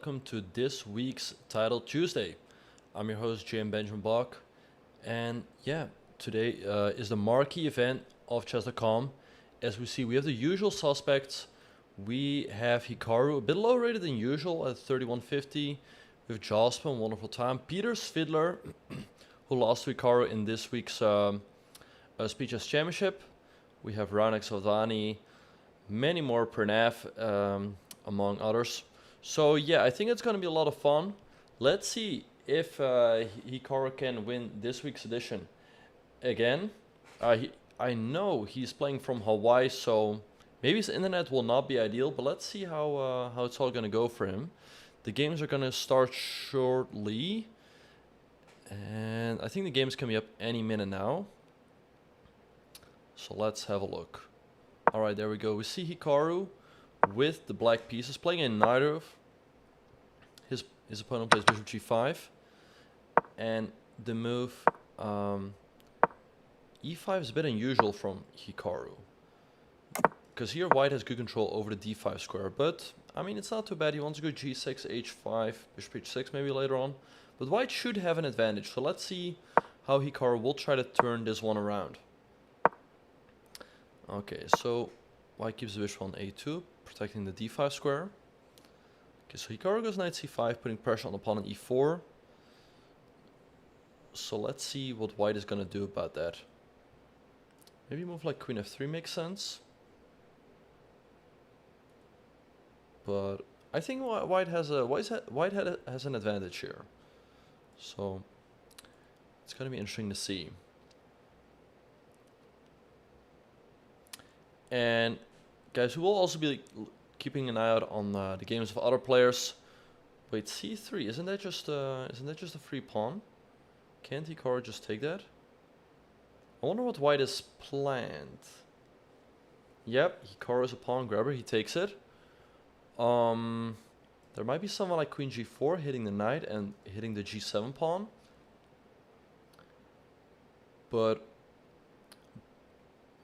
welcome to this week's Title Tuesday. I'm your host, Jim Benjamin Bach, and yeah, today is the marquee event of Chess.com. As we see, we have the usual suspects. We have Hikaru, a bit lower rated than usual at 3150. We have Jasper, wonderful time. Peter Svidler, who lost to Hikaru in this week's Speed Chess Championship. We have Raunak, Sovdani, many more Pranav, among others. So yeah, I think it's going to be a lot of fun. Let's see if Hikaru can win this week's edition again. I know he's playing from Hawaii, so maybe his internet will not be ideal, but let's see how it's all going to go for him. The games are going to start shortly, and I think the games can be up any minute now. So let's have a look. Alright, there we go. We see Hikaru with the black pieces playing in neither of. His opponent plays bishop g5. And the move e5 is a bit unusual from Hikaru. Because here white has good control over the d5 square. But, I mean, it's not too bad. He wants to go g6, h5, bishop h6 maybe later on. But white should have an advantage. So let's see how Hikaru will try to turn this one around. Okay, so white keeps the bishop on a2, protecting the d5 square. Okay, so Hikaru goes knight c5, putting pressure on opponent e4. So let's see what white is going to do about that. Maybe a move like queen f3 makes sense. But I think white has an advantage here. So it's going to be interesting to see. And guys, we will also be keeping an eye out on the games of other players. Wait, c3, isn't that just a free pawn? Can't Hikaru just take that? I wonder what white is planned. Yep, Hikaru is a pawn grabber. He takes it. There might be someone like queen g4 hitting the knight and hitting the g7 pawn. But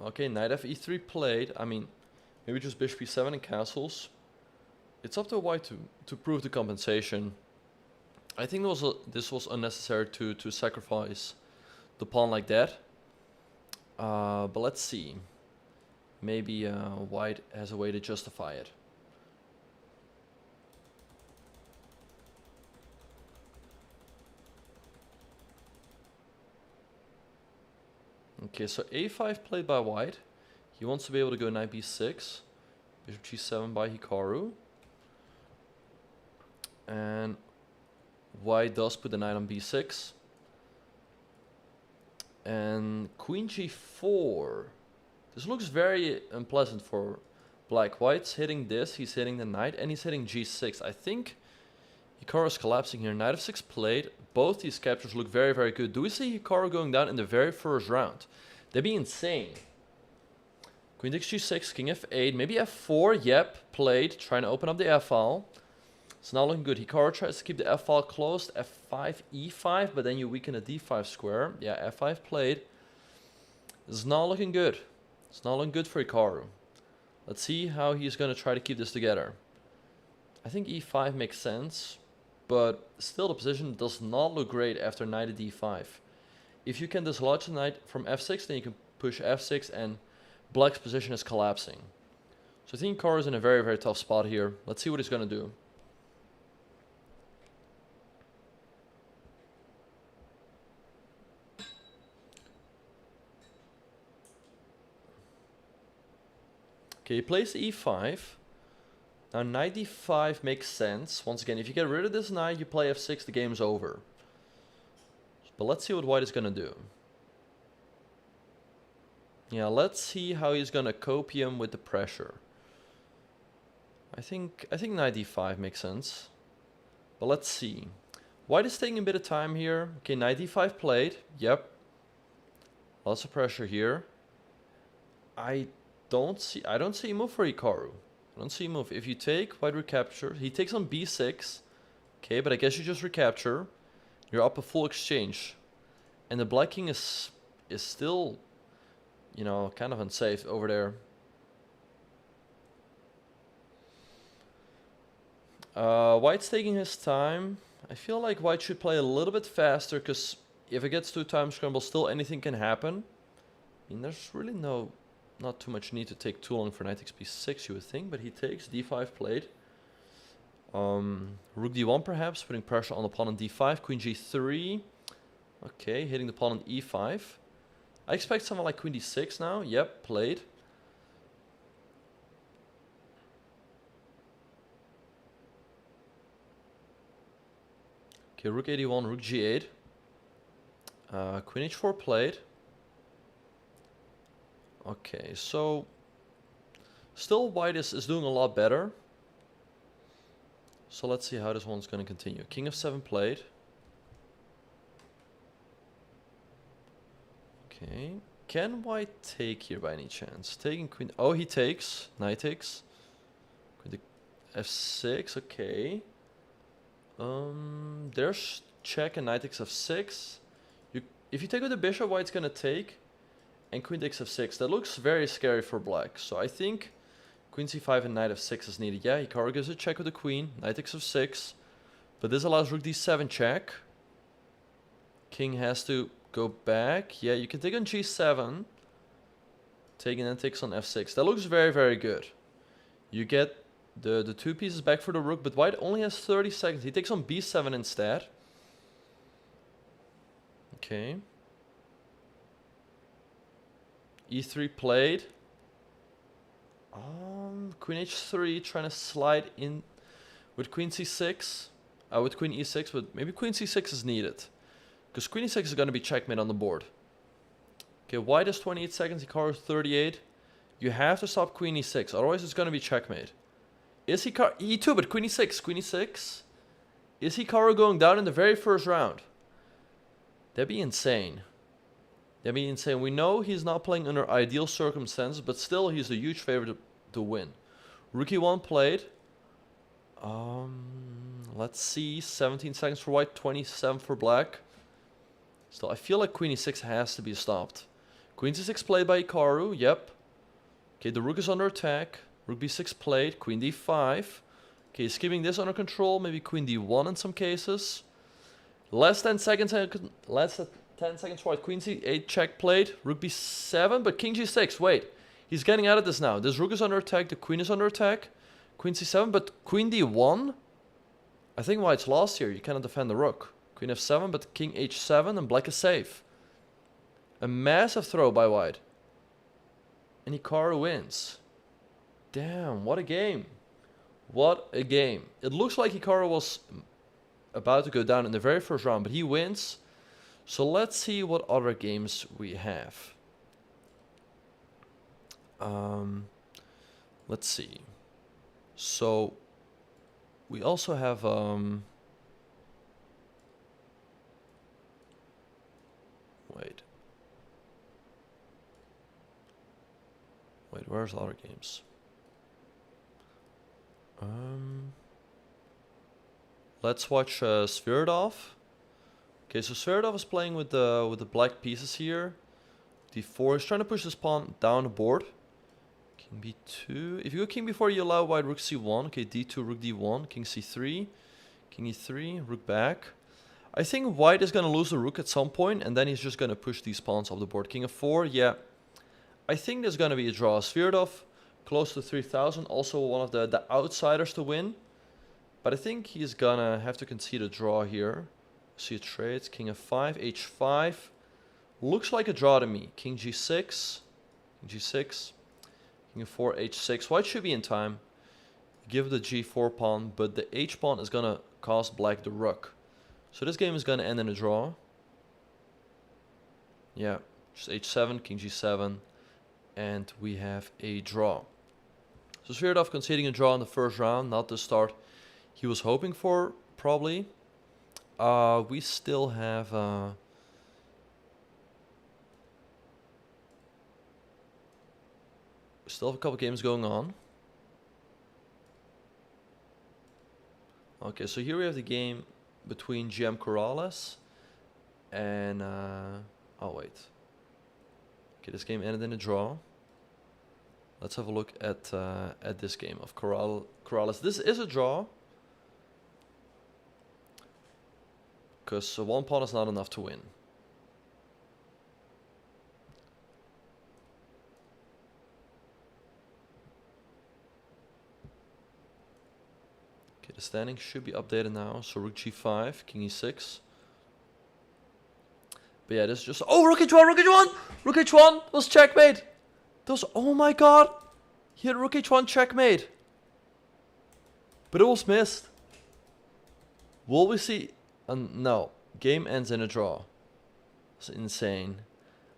okay, knight f3 played. I mean, maybe just bishop e7 and castles. It's up to white to prove the compensation. I think this was unnecessary to sacrifice the pawn like that. But let's see. Maybe white has a way to justify it. Okay, so a5 played by white. He wants to be able to go knight b6, bishop g7 by Hikaru. And white does put the knight on b6. And queen g4. This looks very unpleasant for black. White's hitting this, he's hitting the knight, and he's hitting g6. I think Hikaru is collapsing here. Knight f6 played. Both these captures look very, very good. Do we see Hikaru going down in the very first round? That'd be insane. Queen takes g6, king f8, maybe f4. Yep, played. Trying to open up the f-file. It's not looking good. Hikaru tries to keep the f-file closed. f5, e5, but then you weaken the d5 square. Yeah, f5 played. It's not looking good. It's not looking good for Hikaru. Let's see how he's going to try to keep this together. I think e5 makes sense. But still the position does not look great after knight to d5. If you can dislodge the knight from f6, then you can push f6 and black's position is collapsing. So I think Hikaru is in a very, very tough spot here. Let's see what he's going to do. Okay, he plays e5. Now knight d5 makes sense. Once again, if you get rid of this knight, you play f6, the game's over. But let's see what white is going to do. Yeah, let's see how he's going to cope him with the pressure. I think knight d5 makes sense. But let's see. White is taking a bit of time here. Okay, knight d5 played. Yep. Lots of pressure here. I don't see a move for Hikaru. I don't see a move. If you take, white recapture. He takes on b6. Okay, but I guess you just recapture. You're up a full exchange. And the black king is still, you know, kind of unsafe over there. White's taking his time. I feel like White should play a little bit faster, because if it gets to time scramble, still anything can happen. I mean, there's really not too much need to take too long for knight takes b6, you would think, but he takes d5 played. Rook d1 perhaps, putting pressure on the pawn on d5, queen g3. Okay, hitting the pawn on e5. I expect something like queen d6 now. Yep, played. Okay, rook a1, rook g8. Queen h4 played. Okay, so still white is doing a lot better. So let's see how this one's going to continue. King of 7 played. Okay, can white take here by any chance? Taking queen. Oh, he takes. Knight takes. Queen to f6. Okay. There's check and knight takes f6. If you take with the bishop, white's gonna take, and queen takes f6. That looks very scary for black. So I think queen c5 and knight f6 is needed. Yeah, Hikaru gives a check with the queen. Knight takes f6, but this allows rook d7 check. King has to go back. Yeah, you can take on g7. Taking and takes on f6. That looks very, very good. You get the two pieces back for the rook, but white only has 30 seconds. He takes on b7 instead. Okay. e3 played. Queen h3, trying to slide in with queen c6. With queen e6, but maybe queen c6 is needed, because queen e6 is going to be checkmate on the board. Okay, white has 28 seconds, Hikaru 38. You have to stop queen e6, otherwise it's going to be checkmate. Is Hikaru e2, but queen e6, queen e6? Is Hikaru going down in the very first round? That'd be insane. That'd be insane. We know he's not playing under ideal circumstances, but still he's a huge favorite to win. Rook e1 played. Let's see, 17 seconds for white, 27 for black. Still, I feel like queen e6 has to be stopped. Queen c6 played by Hikaru, yep. Okay, the rook is under attack. Rook b6 played, queen d5. Okay, he's keeping this under control, maybe queen d1 in some cases. Less than 10 seconds for white, queen c8 check played, rook b7, but king g6, wait. He's getting out of this now. This rook is under attack, the queen is under attack. Queen c7, but queen d1? I think white's lost here, you cannot defend the rook. Queen f7, but king h7, and black is safe. A massive throw by white. And Hikaru wins. Damn, what a game. What a game. It looks like Hikaru was about to go down in the very first round, but he wins. So let's see what other games we have. Let's see. So we also have wait, where's the other games? Let's watch Zverdoff. Okay, so Zverdoff is playing with the black pieces here. d4, he's trying to push this pawn down the board. King b2. If you go king b4, you allow white rook c1. Okay, d2, rook d1, king c3, king e3, rook back. I think white is going to lose the rook at some point, and then he's just going to push these pawns off the board. King f4, yeah. I think there's going to be a draw. Zverdoff, close to 3,000, also one of the outsiders to win. But I think he's going to have to concede a draw here. See a trade, king f5, h5. Looks like a draw to me. King g6, king g6, king f4, h6. White should be in time. Give the g4 pawn, but the h pawn is going to cost black the rook. So this game is going to end in a draw. Yeah, just h7, king g7, and we have a draw. So Zverdoff conceding a draw in the first round, not the start he was hoping for, probably. We still have a couple games going on. Okay, so here we have the game between GM Corrales and oh wait. Okay, this game ended in a draw. Let's have a look at this game of Corrales. This is a draw. because one pawn is not enough to win. Okay, the standing should be updated now. So rook g5, king e6. But yeah, this is just... Oh, rook h1, rook h1! Rook h1 was checkmate! That was... Oh my god! He had rook h1 checkmate. But it was missed. Will we see... no. Game ends in a draw. It's insane.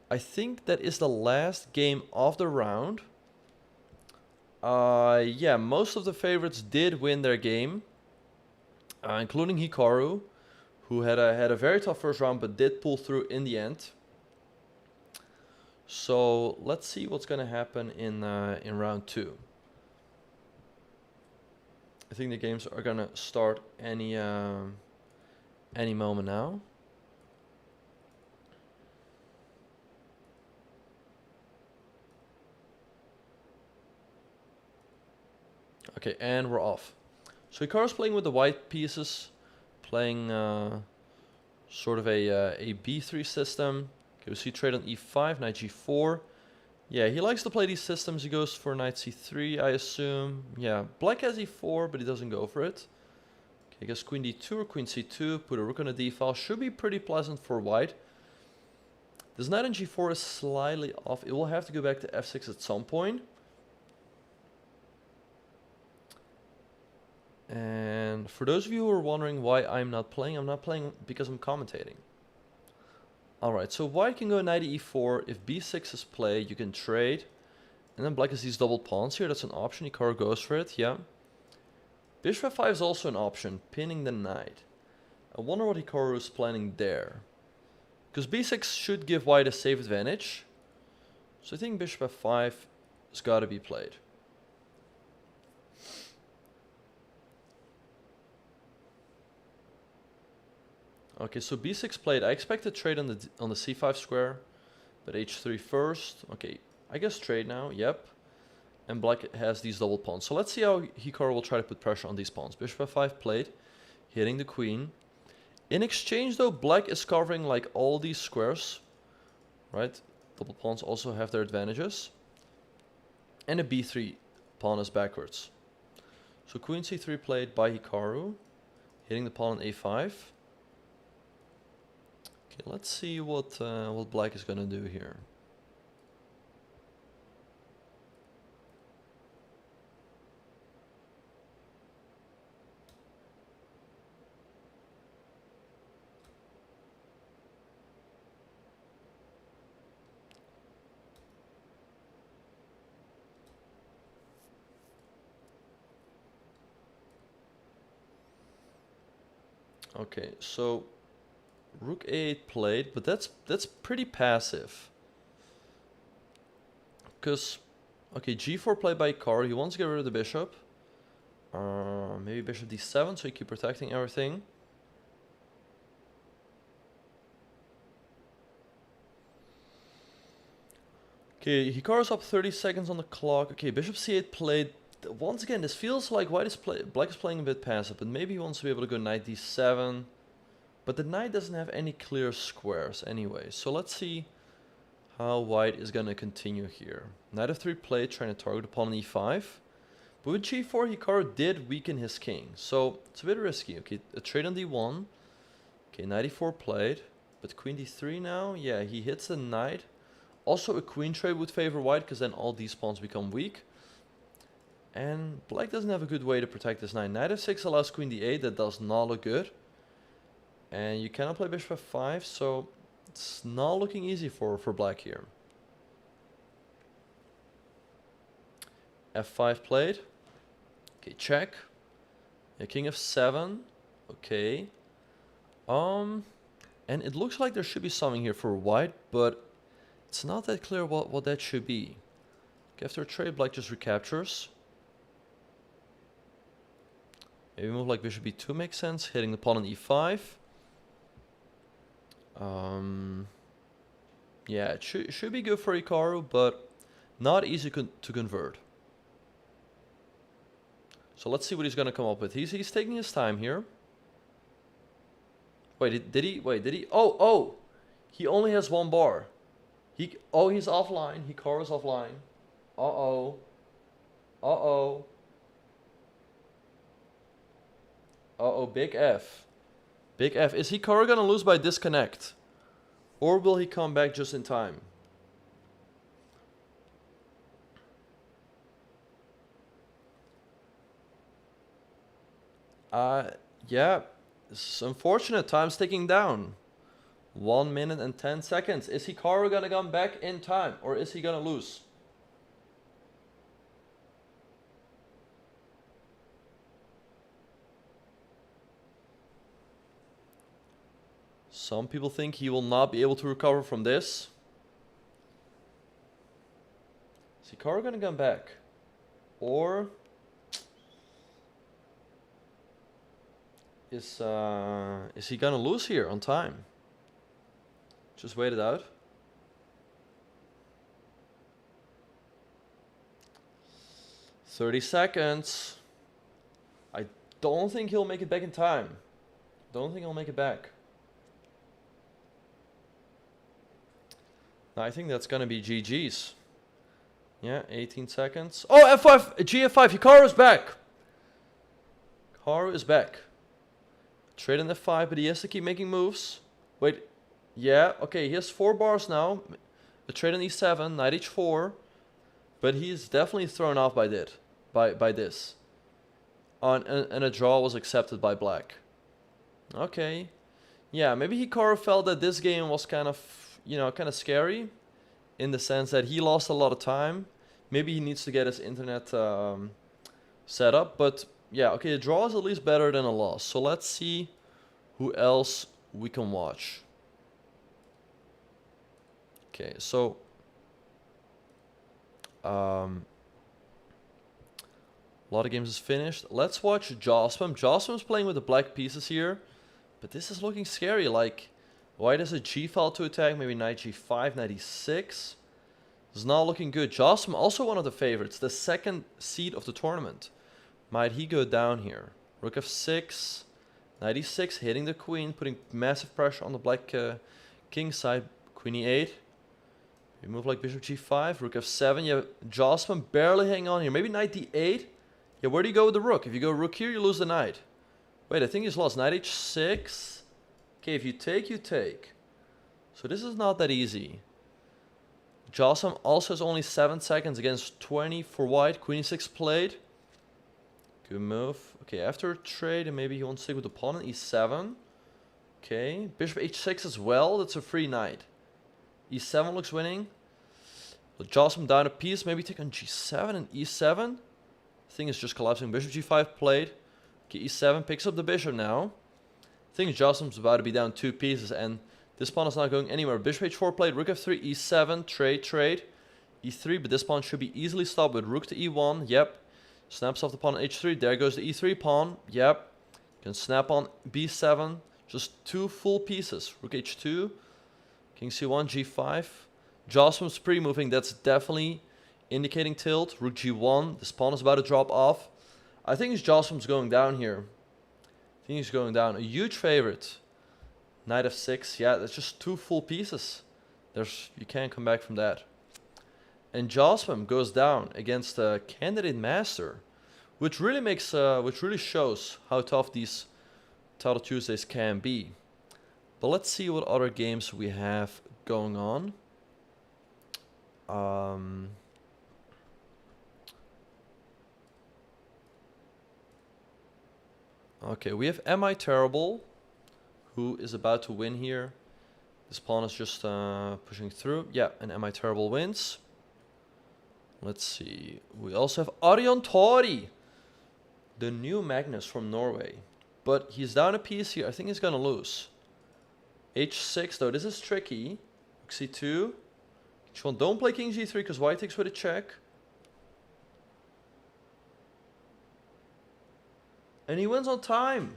I think that is the last game of the round. Yeah, most of the favorites did win their game. Including Hikaru, who had a very tough first round but did pull through in the end. So let's see what's going to happen in round 2. I think the games are going to start any moment now. Okay, and we're off. So Hikaru's playing with the white pieces, playing sort of a b3 system. Okay, we see trade on e5, knight g4. Yeah, he likes to play these systems. He goes for knight c3, I assume. Yeah, black has e4, but he doesn't go for it. Okay, I guess queen d2 or queen c2, put a rook on a d file. Should be pretty pleasant for white. This knight on g4 is slightly off. It will have to go back to f6 at some point. And for those of you who are wondering why I'm not playing because I'm commentating. Alright, so white can go knight to e4. If b6 is played, you can trade. And then black has these double pawns here. That's an option. Hikaru goes for it, yeah. Bishop f5 is also an option, pinning the knight. I wonder what Hikaru is planning there. Because b6 should give white a safe advantage. So I think bishop f5 has got to be played. Okay, so b6 played. I expect a trade on the c5 square, but h3 first. Okay, I guess trade now. Yep. And black has these double pawns. So let's see how Hikaru will try to put pressure on these pawns. Bishop f5 played, hitting the queen. In exchange, though, black is covering like all these squares, right? Double pawns also have their advantages. And a b3 pawn is backwards. So queen c3 played by Hikaru, hitting the pawn on a5. Okay, let's see what black is going to do here. Okay, so rook a8 played, but that's pretty passive. Because, okay, g4 played by Hikaru. He wants to get rid of the bishop. Maybe bishop d7, so you keep protecting everything. Okay, Hikaru's up 30 seconds on the clock. Okay, bishop c8 played. Once again, this feels like black is playing a bit passive, but maybe he wants to be able to go knight d7. But the knight doesn't have any clear squares anyway. So let's see how white is going to continue here. Knight f3 played, trying to target the pawn on e5. But with g4, Hikaru did weaken his king. So it's a bit risky. Okay, a trade on d1. Okay, knight e4 played. But queen d3 now. Yeah, he hits the knight. Also, a queen trade would favor white, because then all these pawns become weak. And black doesn't have a good way to protect this knight. Knight f6 allows queen d8. That does not look good. And you cannot play bishop f5, so it's not looking easy for black here. f5 played. Okay, check. Yeah, king f7. Okay. And it looks like there should be something here for white, but it's not that clear what that should be. Okay, after a trade, black just recaptures. Maybe move like bishop b2 makes sense, hitting the pawn on e5. Yeah, it should be good for Hikaru, but not easy to convert. So let's see what he's going to come up with. He's taking his time here. Wait, did he? Wait, did he? Oh! He only has one bar. He's offline. Hikaru's offline. Uh-oh. Uh-oh. Uh-oh, big F. Big F. Is Hikaru gonna lose by disconnect? Or will he come back just in time? Yeah. It's unfortunate. Time's ticking down. 1 minute and 10 seconds. Is Hikaru gonna come back in time? Or is he gonna lose? Some people think he will not be able to recover from this. Is Hikaru gonna come back? Or is he gonna lose here on time? Just wait it out. $30 seconds. I don't think he'll make it back in time. Don't think he'll make it back. I think that's gonna be GG's. Yeah, 18 seconds. Oh, F5, GF5, Hikaru is back. Hikaru is back. Trade in F5, but he has to keep making moves. Wait, yeah, okay, he has 4 bars now. A trade in E7, knight H4. But he's definitely thrown off by this. And a draw was accepted by black. Okay. Yeah, maybe Hikaru felt that this game was kind of scary. In the sense that he lost a lot of time. Maybe he needs to get his internet set up. But yeah, okay, a draw is at least better than a loss. So let's see who else we can watch. Okay, so a lot of games is finished. Let's watch Zubov. Zubov's playing with the black pieces here, but this is looking scary. Like, white has a G file to attack, maybe knight G5, knight E6. It's not looking good. Zubov, also one of the favorites, the second seed of the tournament. Might he go down here? Rook F6, knight E6, hitting the queen, putting massive pressure on the black king side. Queen E8. We move like bishop G5, Rook F7. Yeah, Zubov barely hang on here. Maybe knight D8. Yeah, where do you go with the rook? If you go rook here, you lose the knight. Wait, I think he's lost. Knight H6. Okay, if you take, you take. So this is not that easy. Zubov also has only 7 seconds against 20 for white. Queen E6 played. Good move. Okay, after a trade, and maybe he wants to stick with the pawn on E7. Okay, bishop H6 as well. That's a free knight. E7 looks winning. Zubov down a piece. Maybe take on G7 and E7. Thing is just collapsing. Bishop G5 played. Okay, E7 picks up the bishop now. I think Zubov's about to be down 2 pieces, and this pawn is not going anywhere. Bishop H4 played. Rook F3, E7, trade. E3, but this pawn should be easily stopped with Rook to E1. Yep. Snaps off the pawn on H3. There goes the E3 pawn. Yep. Can snap on B7. Just 2 full pieces. Rook H2. King C1, G5. Zubov's pre-moving. That's definitely indicating tilt. Rook G1. This pawn is about to drop off. I think Zubov's going down here. I think he's going down. A huge favorite. Knight F6. Yeah, that's just 2 full pieces. You can't come back from that. And Zubov goes down against a candidate master, which really shows how tough these Title Tuesdays can be. But let's see what other games we have going on. Okay, we have Am I Terrible, who is about to win here. This pawn is just pushing through. Yeah, and Am I Terrible wins. Let's see. We also have Arion Tori, the new Magnus from Norway. But he's down a piece here. I think he's going to lose. H6 though, this is tricky. Rook C2. H1, don't play King G3 because white takes with a check. And he wins on time.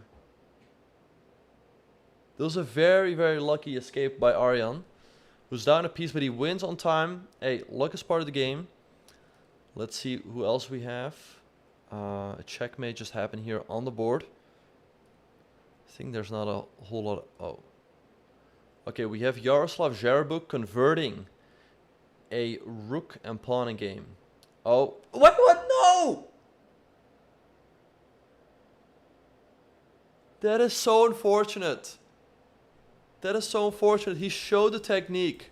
That was a very, very lucky escape by Arion, who's down a piece, but he wins on time. Hey, luck is part of the game. Let's see who else we have. A checkmate just happened here on the board. I think there's not a whole lot. Oh. Okay, we have Yaroslav Zverev converting a rook and pawn in game. Oh. What? No! That is so unfortunate. That is so unfortunate. He showed the technique.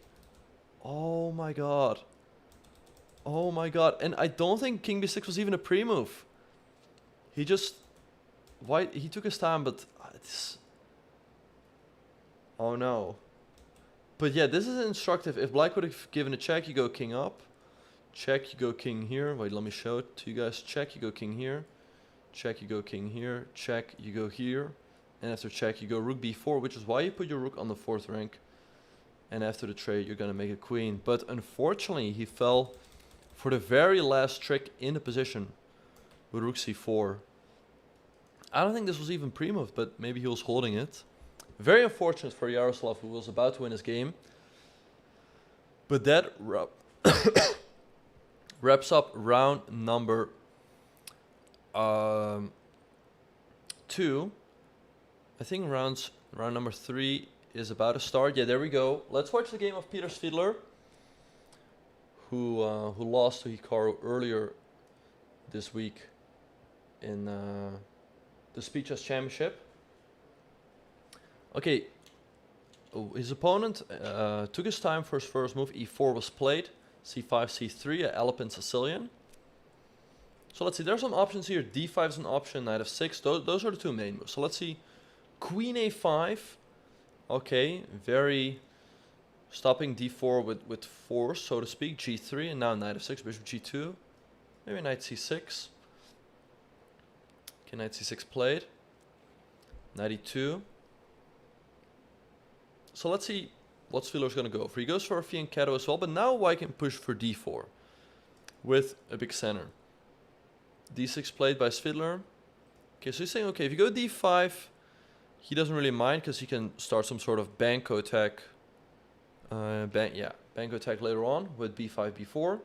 Oh my god. Oh my god. And I don't think king b6 was even a pre-move. He just... He took his time, but... It's... Oh no. But yeah, this is instructive. If black would have given a check, you go king up. Check, you go king here. Wait, let me show it to you guys. Check, you go king here. Check, you go king here. Check, you go here. And after check, you go rook b4, which is why you put your rook on the 4th rank. And after the trade, you're going to make a queen. But unfortunately, he fell for the very last trick in the position with rook c4. I don't think this was even pre-moved, but maybe he was holding it. Very unfortunate for Yaroslav, who was about to win his game. But that wraps up round number 2. I think round number 3 is about to start. Yeah, there we go. Let's watch the game of Peter Svidler, who lost to Hikaru earlier this week in the Speed Chess Championship. Okay, his opponent took his time for his first move. E4 was played. C5, C3, Alpine Sicilian. So let's see, there's some options here. D5 is an option, knight f6. Those are the two main moves. So let's see. Queen a5. Okay, very stopping d4 with force, so to speak. G3, and now knight f6, bishop g2. Maybe knight c6. Okay, knight c6 played. Knight e2. So let's see what Svidler's going to go for. He goes for a fianchetto as well, but now white can push for d4 with a big center. d6 played by Svidler. Okay, so he's saying, okay, if you go d5, he doesn't really mind because he can start some sort of banco attack. Banco attack later on with b5, b4.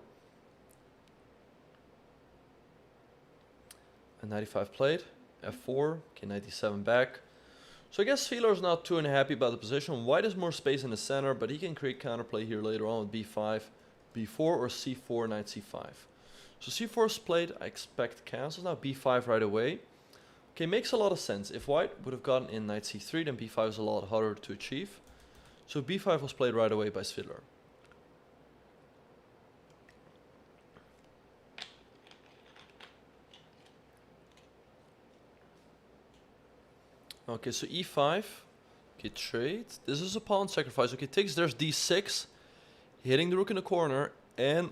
And knight e5 played. f4. Okay, knight d7 back. So I guess Svidler's not too unhappy about the position. White has more space in the center, but he can create counterplay here later on with b5, b4, or c4, knight c5. So c4 is played. I expect cancels. Now b5 right away. Okay, makes a lot of sense. If white would have gotten in knight c3, then b5 is a lot harder to achieve. So b5 was played right away by Svidler. Okay, so e5. Okay, trade. This is a pawn sacrifice. Okay, takes, there's d6. Hitting the rook in the corner. And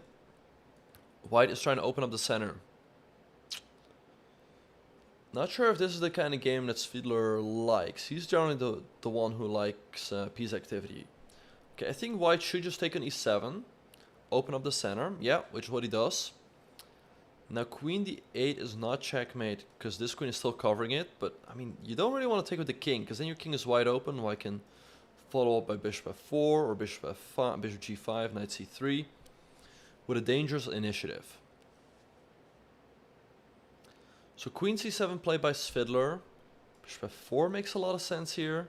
white is trying to open up the center. Not sure if this is the kind of game that Svidler likes. He's generally the one who likes piece activity. Okay, I think white should just take an e7. Open up the center. Yeah, which is what he does. Now queen d8 is not checkmate because this queen is still covering it. But, I mean, you don't really want to take with the king because then your king is wide open. White can follow up by bishop f4 or bishop f5, bishop g5, knight c3 with a dangerous initiative. So queen c7 played by Svidler. Bishop f4 makes a lot of sense here.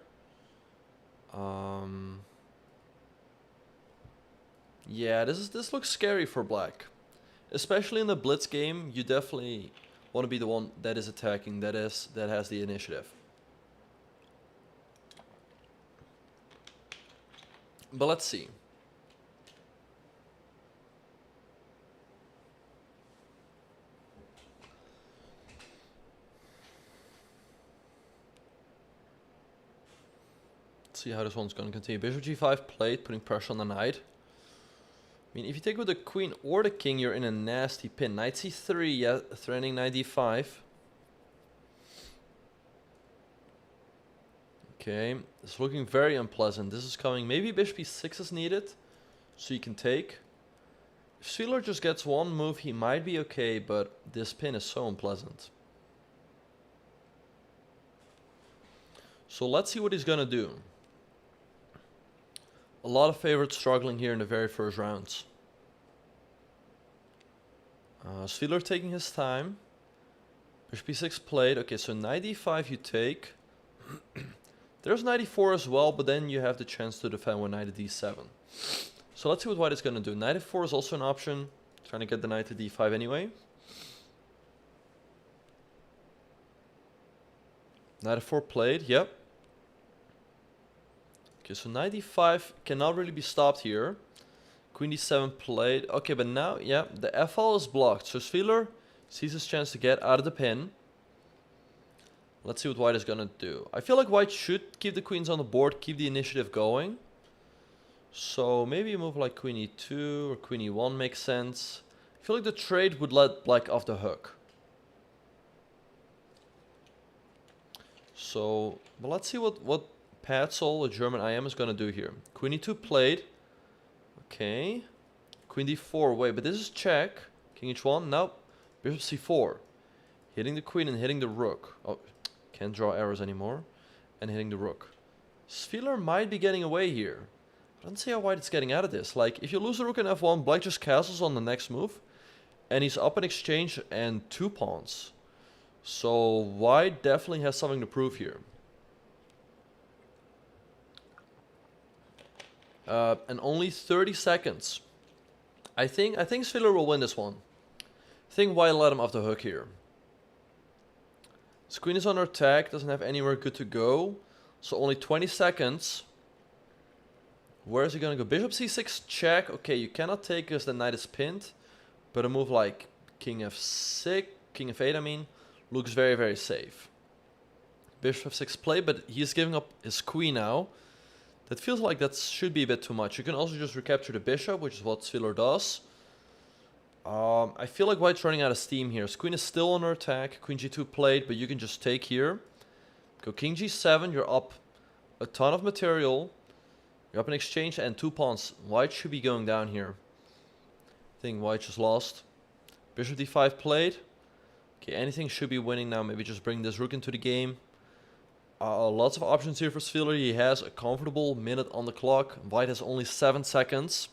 Yeah, this looks scary for black. Especially in the blitz game, you definitely want to be the one that is attacking, that has the initiative. But let's see. Let's see how this one's going to continue. Bishop g5 played, putting pressure on the knight. I mean, if you take with the queen or the king, you're in a nasty pin. Knight c3, yeah, threatening knight d5. Okay, it's looking very unpleasant. This is coming. Maybe bishop e6 is needed, so you can take. If Svidler just gets one move, he might be okay, but this pin is so unpleasant. So let's see what he's gonna do. A lot of favorites struggling here in the very first rounds. Svidler taking his time. Bishop b6 played. Okay, so knight d5 you take. There's knight e4 as well, but then you have the chance to defend with knight to d7. So let's see what white is going to do. Knight e4 is also an option. Trying to get the knight to d5 anyway. Knight e4 played, yep. Okay, so knight d5 cannot really be stopped here. Queen d7 played. Okay, but now, yeah, the f-file is blocked. So Sviller sees his chance to get out of the pin. Let's see what white is going to do. I feel like white should keep the queens on the board, keep the initiative going. So maybe a move like queen e2 or queen e1 makes sense. I feel like the trade would let black off the hook. So, well, let's see what Patzel, a German IM, is going to do here. Queen e2 played. Okay. Queen d4. Wait, but this is check. King h1. Now, bishop c4. Hitting the queen and hitting the rook. Oh, can't draw arrows anymore. And hitting the rook. Sviller might be getting away here. I don't see how white is getting out of this. Like, if you lose the rook in f1, black just castles on the next move. And he's up in exchange and 2 pawns. So white definitely has something to prove here. And only 30 seconds. I think Sviller will win this one. I think white let him off the hook here. His queen is under attack, doesn't have anywhere good to go. So only 20 seconds. Where is he going to go? Bishop c6 check. Okay, you cannot take because the knight is pinned. But a move like king f6, king f8 I mean, looks very, very safe. Bishop f6 play, but he's giving up his queen now. That feels like that should be a bit too much. You can also just recapture the bishop, which is what Sviller does. I feel like white's running out of steam here. His queen is still under attack. Queen g2 played, but you can just take here. Go king g7, you're up a ton of material. You're up in exchange and 2 pawns. White should be going down here. I think white just lost. Bishop d5 played. Okay, anything should be winning now. Maybe just bring this rook into the game. Lots of options here for Sviller. He has a comfortable minute on the clock. White has only 7 seconds.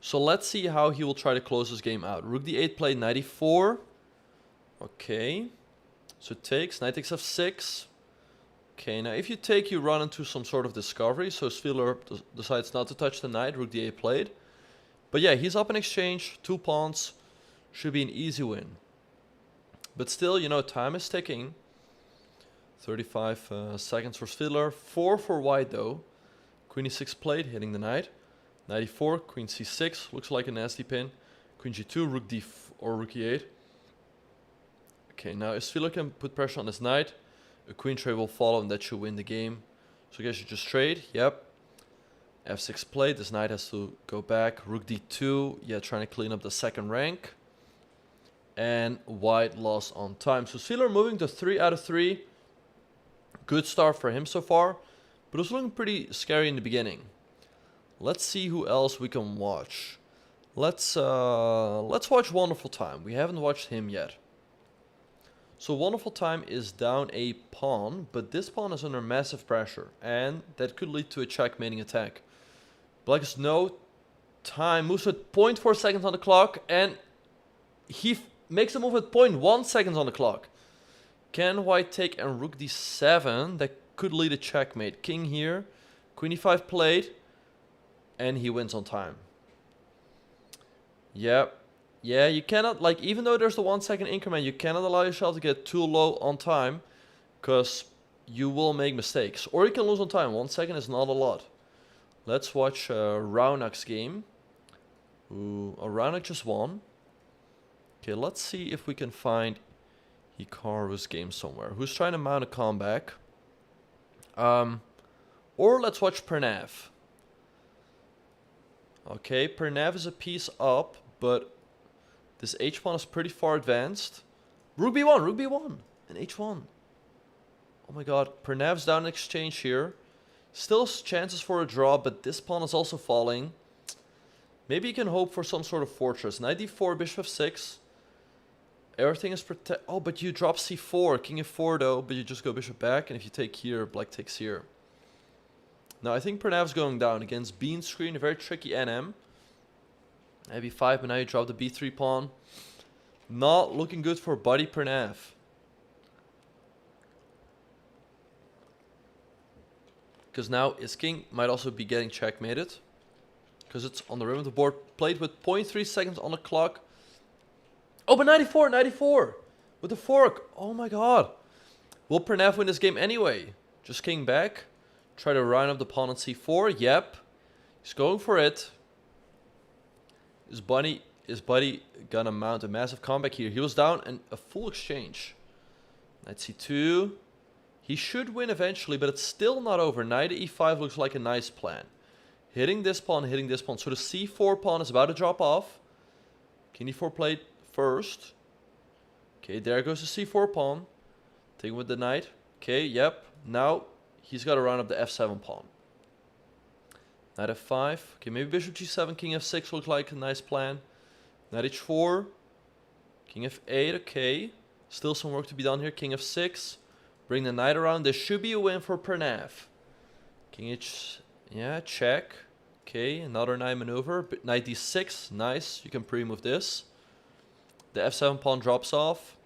So let's see how he will try to close this game out. Rook d8 played, knight e4. Okay. So it takes, knight takes f6. Okay, now if you take, you run into some sort of discovery. So Sviller decides not to touch the knight. Rook d8 played. But yeah, he's up in exchange. 2 pawns. Should be an easy win. But still, you know, time is ticking. 35 seconds for Sviller. 4 for white, though. Queen e6 played, hitting the knight. Knight e4, queen c6. Looks like a nasty pin. Queen g2, rook d4 or rook e8. Okay, now if Sviller can put pressure on his knight, a queen trade will follow and that should win the game. So I guess you just trade. Yep. f6 played. This knight has to go back. Rook d2. Yeah, trying to clean up the second rank. And white lost on time. So Sviller moving to 3 out of 3. Good start for him so far. But it was looking pretty scary in the beginning. Let's see who else we can watch. Let's watch Wonderful Time. We haven't watched him yet. So Wonderful Time is down a pawn, but this pawn is under massive pressure. And that could lead to a checkmating attack. Black has no time. Moves with 0.4 seconds on the clock. And he makes a move with 0.1 seconds on the clock. Can white take and rook d7? That could lead a checkmate. King here. Queen e5 played. And he wins on time. Yep. Yeah, you cannot, like, even though there's the 1 second increment, you cannot allow yourself to get too low on time. Because you will make mistakes. Or you can lose on time. 1 second is not a lot. Let's watch Raunak's game. Ooh, Raunak just won. Okay, let's see if we can find Hikaru's game somewhere. Who's trying to mount a comeback? Or let's watch Pranav. Okay, Pranav is a piece up, but this h-pawn is pretty far advanced. Rook b1, rook b1, and h1. Oh my god, Pranav's down in exchange here. Still chances for a draw, but this pawn is also falling. Maybe you can hope for some sort of fortress. Knight d4, bishop f6. Everything is protected. Oh, but you drop c4, king f4 though, but you just go bishop back, and if you take here, black takes here. Now, I think Pranav's going down against Bean Screen, a very tricky NM. b5, but now you drop the b3 pawn. Not looking good for Buddy Pranav. because now his king might also be getting checkmated, because it's on the rim of the board, played with 0.3 seconds on the clock. Oh, but 94, 94 with the fork. Oh my god. Will Pranav win this game anyway? Just king back. Try to round up the pawn on c4. Yep. He's going for it. His buddy gonna mount a massive comeback here. He was down and a full exchange. Knight c2. He should win eventually, but it's still not over. Knight e5 looks like a nice plan. Hitting this pawn, hitting this pawn. So the c4 pawn is about to drop off. King d4 played first. Okay, there goes the c4 pawn. Taking with the knight. Okay, yep. Now he's got to round up the f7 pawn. Knight f5. Okay, maybe bishop g7, king f6 looks like a nice plan. Knight h4. King f8, okay. Still some work to be done here. King f6. Bring the knight around. This should be a win for Pranav. King h... yeah, check. Okay, another knight maneuver. Knight d6, nice. You can pre-move this. The f7 pawn drops off.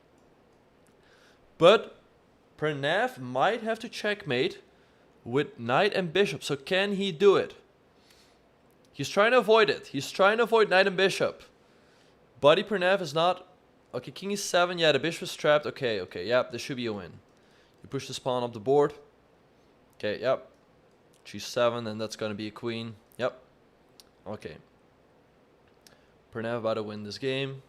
But Pranav might have to checkmate with knight and bishop. So can he do it? He's trying to avoid it. He's trying to avoid knight and bishop. Buddy Pranav is not... okay, king e7. Yeah, the bishop is trapped. Okay, okay. Yep, this should be a win. You push this pawn up the board. Okay, yep. g7, and that's going to be a queen. Yep. Okay. Pranav about to win this game.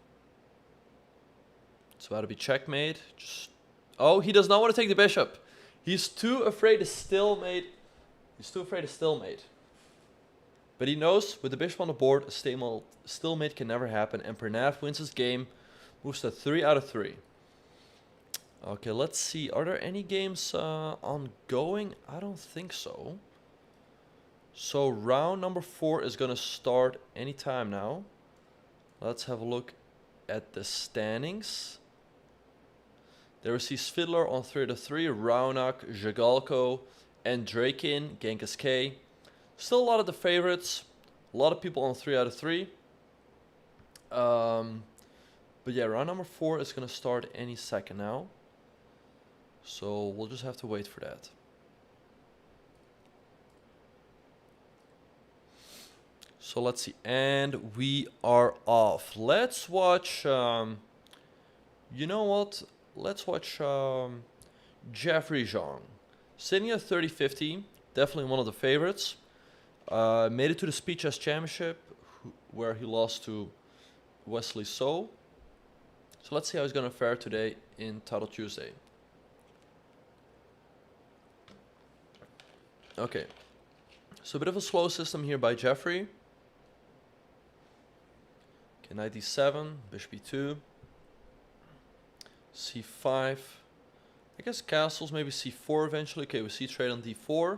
It's about to be checkmate. Just... oh, he does not want to take the bishop. He's too afraid to stalemate. He's too afraid to stalemate. But he knows with the bishop on the board, a stalemate can never happen. And Pranav wins his game. Moves to 3 out of 3. Okay, let's see. Are there any games ongoing? I don't think so. So round number 4 is going to start anytime now. Let's have a look at the standings. There we see Svidler on 3 out of 3. Raunak, Zhigalko, Andreikin, Genghis K. Still a lot of the favorites. A lot of people on 3 out of 3. But yeah, round number 4 is going to start any second now. So we'll just have to wait for that. So let's see. And we are off. Let's watch... you know what? Let's watch Jeffrey Zhang. Sitting at 30-50. Definitely one of the favorites. Made it to the Speed Chess Championship, where he lost to Wesley So. So let's see how he's going to fare today in Title Tuesday. Okay. So a bit of a slow system here by Jeffrey. Okay, knight d7, bishop e2. c5. I guess castles, maybe c4 eventually. Okay, we see trade on d4.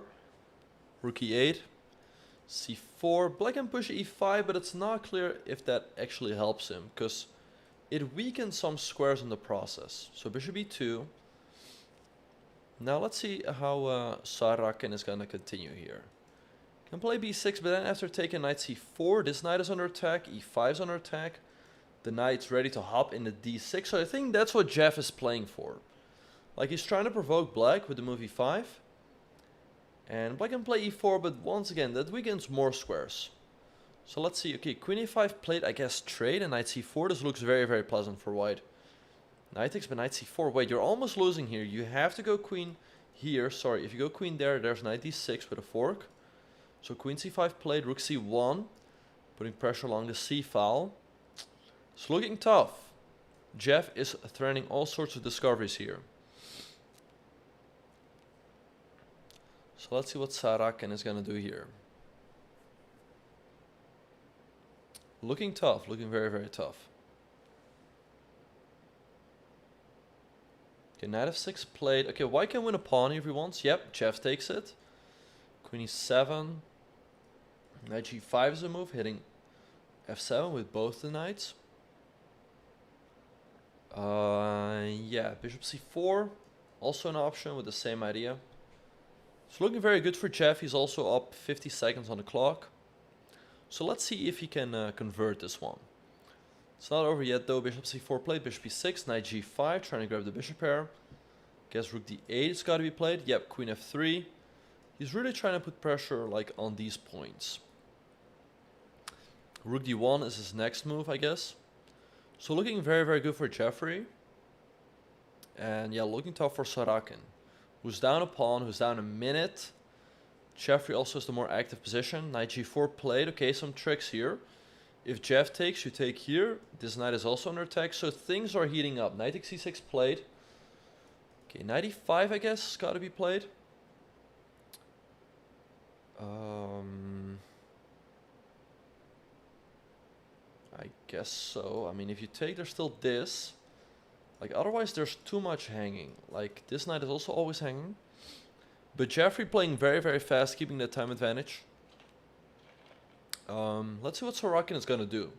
Rook e8. c4. Black can push e5, but it's not clear if that actually helps him, because it weakens some squares in the process. So bishop e2. Now let's see how Zverdoff is going to continue here. Can play b6, but then after taking knight c4, this knight is under attack, e5 is under attack. The knight's ready to hop into d6, so I think that's what Jeff is playing for. Like, he's trying to provoke black with the move e5. And black can play e4, but once again, that weakens more squares. So let's see. Okay, queen e5 played, I guess, trade, and knight c4. This looks very, very pleasant for white. Knight takes, but knight c4. Wait, you're almost losing here. You have to go queen here. Sorry, if you go queen there, there's knight d6 with a fork. So queen c5 played, rook c1, putting pressure along the c file. It's looking tough. Jeff is threatening all sorts of discoveries here. So let's see what Zverdoff is going to do here. Looking tough, looking very, very tough. Okay, knight f6 played. Okay, white can win a pawn here if he wants. Yep, Jeff takes it. Queen e7. Knight g5 is a move, hitting f7 with both the knights. Yeah, bishop c4. Also an option with the same idea. It's looking very good for Jeff. He's also up 50 seconds on the clock. So let's see if he can convert this one. It's not over yet though. Bishop c4 played, bishop e6, knight g5, trying to grab the bishop pair. Guess rook d8 has got to be played. Yep, queen f3. He's really trying to put pressure like on these points. Rook d1 is his next move, I guess. So looking very, very good for Jeffrey. And yeah, looking tough for Sorokin, who's down a pawn, who's down a minute. Jeffrey also has the more active position. Knight g4 played. Okay, some tricks here. If Jeff takes, you take here. This knight is also under attack, so things are heating up. Knight takes c6 played. Okay, knight e5, I guess, has got to be played. I guess so. I mean, if you take, there's still this. Like, otherwise there's too much hanging. Like, this knight is also always hanging. But Jeffrey playing very, very fast, keeping that time advantage. Let's see what Sorokin is going to do.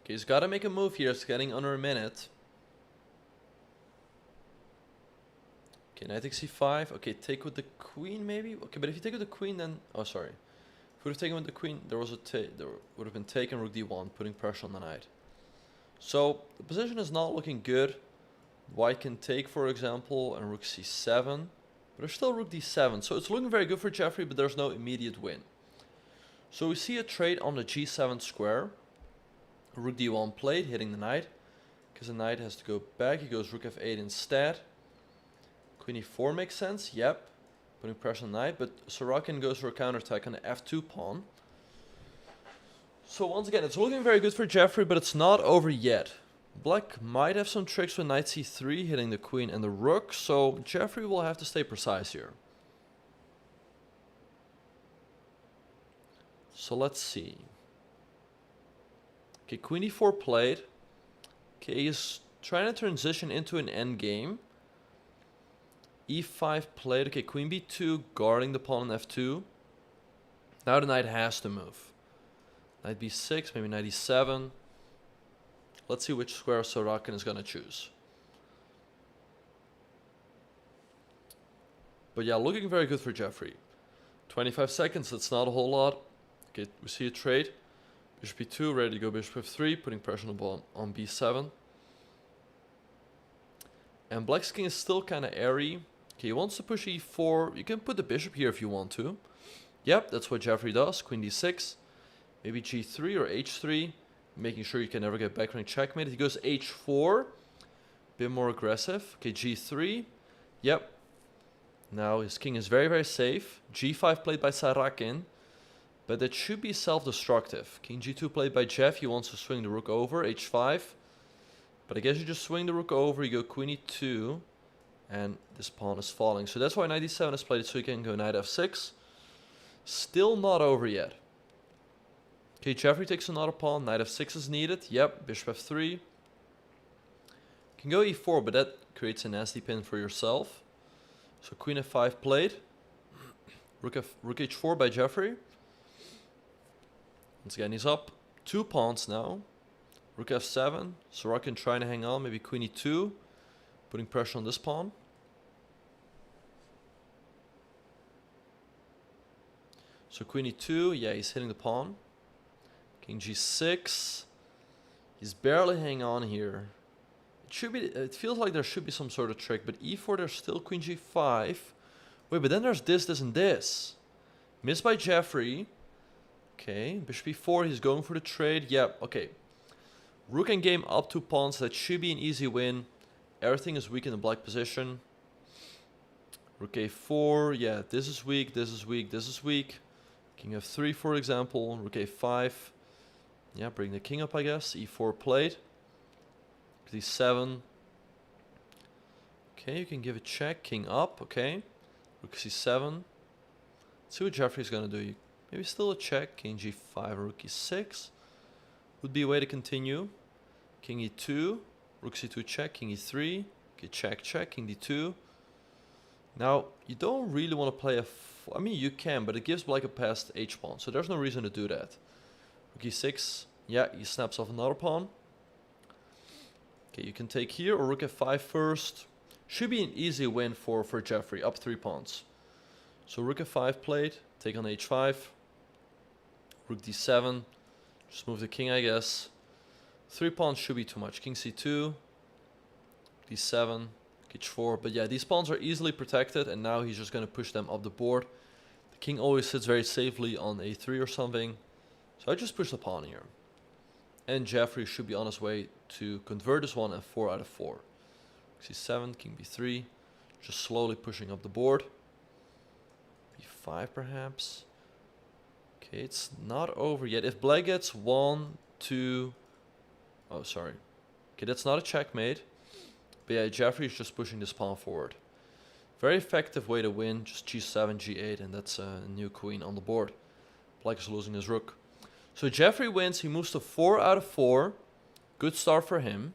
Okay, he's got to make a move here. It's getting under a minute. Okay, knight takes c5. Okay, take with the queen maybe. Okay, but if you take with the queen, then oh sorry, if we would have taken with the queen, there would have been taken rook d1, putting pressure on the knight. So the position is not looking good. White can take, for example, and rook c7, but there's still rook d7. So it's looking very good for Jeffrey, but there's no immediate win. So we see a trade on the g7 square. Rook d1 played, hitting the knight, because the knight has to go back. He goes rook f8 instead. Queen e4 makes sense, yep, putting pressure on the knight, but Sorokin goes for a counterattack on the f2 pawn. So once again, it's looking very good for Jeffrey, but it's not over yet. Black might have some tricks with knight c3, hitting the queen and the rook, so Jeffrey will have to stay precise here. So let's see. Okay, queen e4 played. Okay, he's trying to transition into an endgame. e5 played. Okay, queen b2, guarding the pawn on f2. Now the knight has to move. Knight b6, maybe knight e7. Let's see which square Sorokin is going to choose. But yeah, looking very good for Jeffrey. 25 seconds, that's not a whole lot. Okay, we see a trade. Bishop b2, ready to go bishop f3, putting pressure on the pawn on b7. And Black's king is still kind of airy. Okay, he wants to push e4. You can put the bishop here if you want to. Yep, that's what Jeffrey does. Queen d6. Maybe g3 or h3. Making sure you can never get backrank checkmate. He goes h4. Bit more aggressive. Okay, g3. Yep. Now his king is very, very safe. g5 played by Sorokin. But that should be self-destructive. King g2 played by Jeff. He wants to swing the rook over. h5. But I guess you just swing the rook over. You go queen e2. And this pawn is falling. So that's why knight e7 is played. So you can go knight f6. Still not over yet. Okay, Jeffrey takes another pawn. Knight f6 is needed. Yep, bishop f3. You can go e4, but that creates a nasty pin for yourself. So queen f5 played. Rook h4 by Jeffrey. Once again, he's up 2 pawns now. Rook f7. Sorokin trying to hang on. Maybe queen e2. Putting pressure on this pawn. So queen e2. Yeah, he's hitting the pawn. King g6. He's barely hanging on here. It feels like there should be some sort of trick, but e4 there's still queen g5. Wait, but then there's this, this, and this. Missed by Jeffrey. Okay, bishop e4, he's going for the trade. Yep, okay. Rook and game up 2 pawns, that should be an easy win. Everything is weak in the black position. Rook a4, yeah, this is weak, this is weak, this is weak. King f3, for example, rook a5. Yeah, bring the king up, I guess. e4 played. d7. Okay, you can give a check. King up, okay. Rook c7. Let's see what Jeffrey's going to do. Maybe still a check. King g5, rook e6. Would be a way to continue. King e2. Rook c2 check. King e3. Okay, check, check. King d2. Now, you don't really want to play I mean, you can, but it gives Black a passed h-pawn. So there's no reason to do that. Rook e6. Yeah, he snaps off another pawn. Okay, you can take here or rook f5 first. Should be an easy win for Jeffrey, up 3 pawns. So rook f5 played, take on h5. Rook d7, just move the king, I guess. 3 pawns should be too much. King c2, d7, h4. But yeah, these pawns are easily protected, and now he's just going to push them up the board. The king always sits very safely on a3 or something. So I just push the pawn here. And Jeffrey should be on his way to convert this one and 4 out of 4. c7, king b3. Just slowly pushing up the board. b5 perhaps. Okay, it's not over yet. If black gets 1, 2... Oh, sorry. Okay, that's not a checkmate. But yeah, Jeffrey is just pushing this pawn forward. Very effective way to win. Just g7, g8, and that's a new queen on the board. Black is losing his rook. So Jeffrey wins. He moves to 4 out of 4. Good start for him.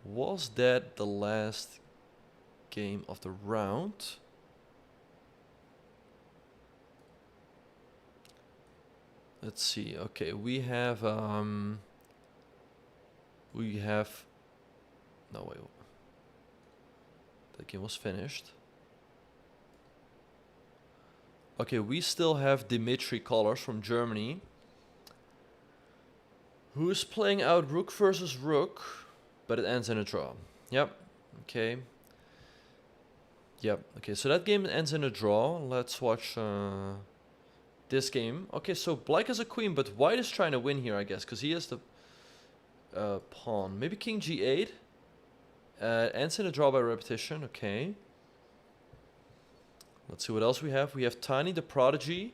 Was that the last game of the round? Let's see. Okay, we have no, wait. That game was finished. Okay, we still have Dimitri Kollars from Germany, who's playing out Rook versus Rook, but it ends in a draw. Yep. Okay. Yep. Okay, so that game ends in a draw. Let's watch this game. Okay, so black has a queen, but white is trying to win here, I guess, because he has the pawn. Maybe king g8. Ends in a draw by repetition. Okay. Let's see what else we have. We have Tiny the Prodigy.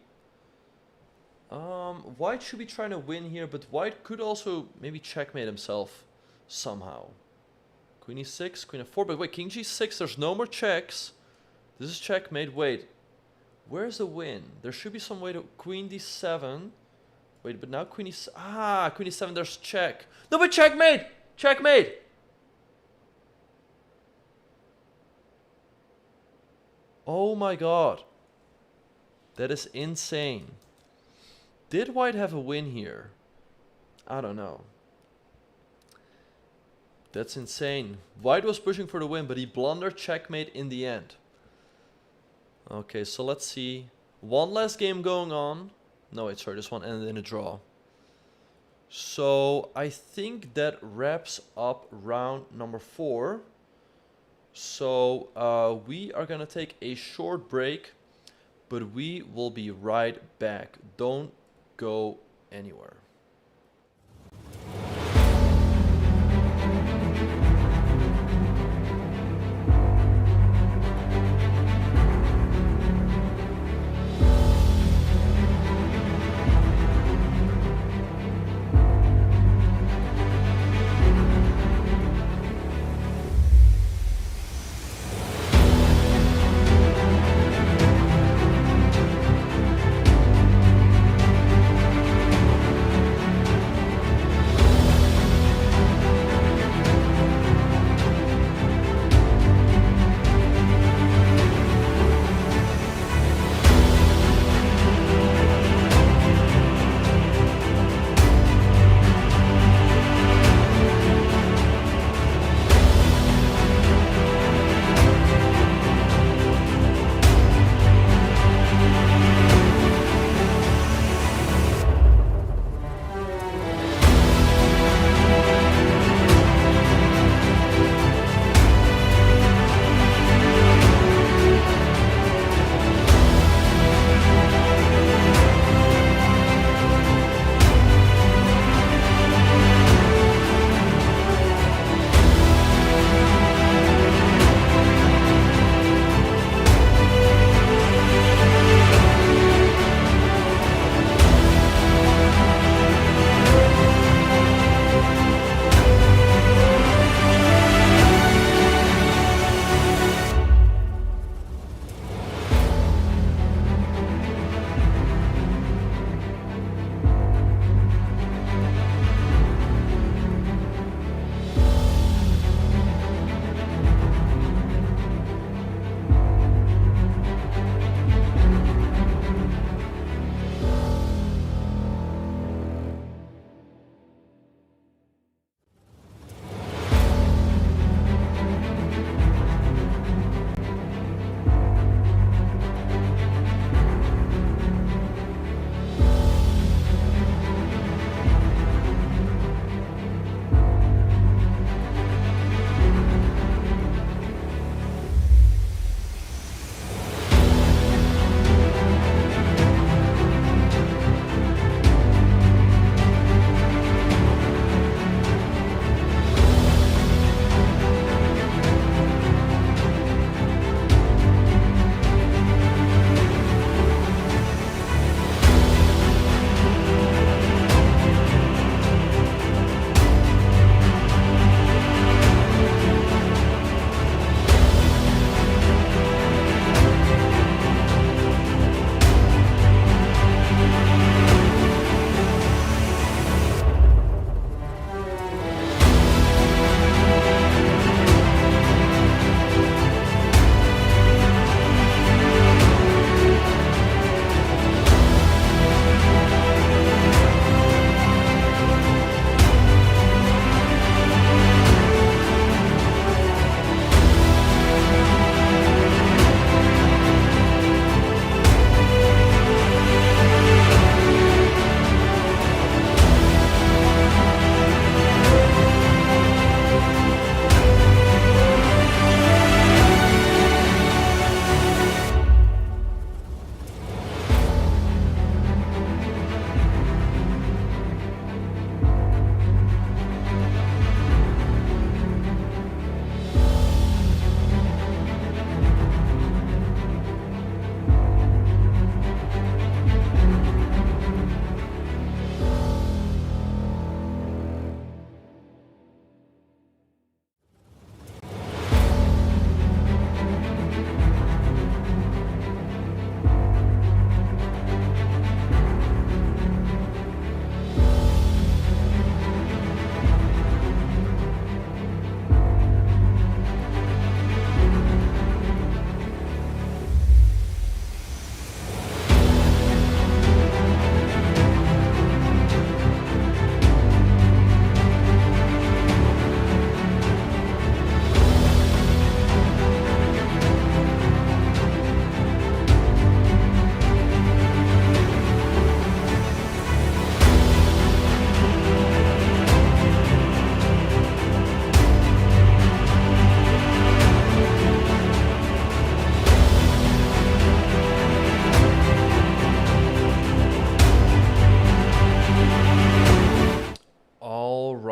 White should be trying to win here, but white could also maybe checkmate himself somehow. Queen e6, queen f4, but wait, king g6, there's no more checks. This is checkmate. Wait, where's the win? There should be some way to... Queen d7. Wait, but now queen e... Ah, queen e7, there's check. No, but checkmate! Checkmate! Oh my god. That is insane. Did white have a win here? I don't know. That's insane. White was pushing for the win, but he blundered checkmate in the end. Okay, so let's see. One last game going on. No, wait, sorry, this one ended in a draw. So I think that wraps up round number 4. So we are going to take a short break, but we will be right back. Don't go anywhere.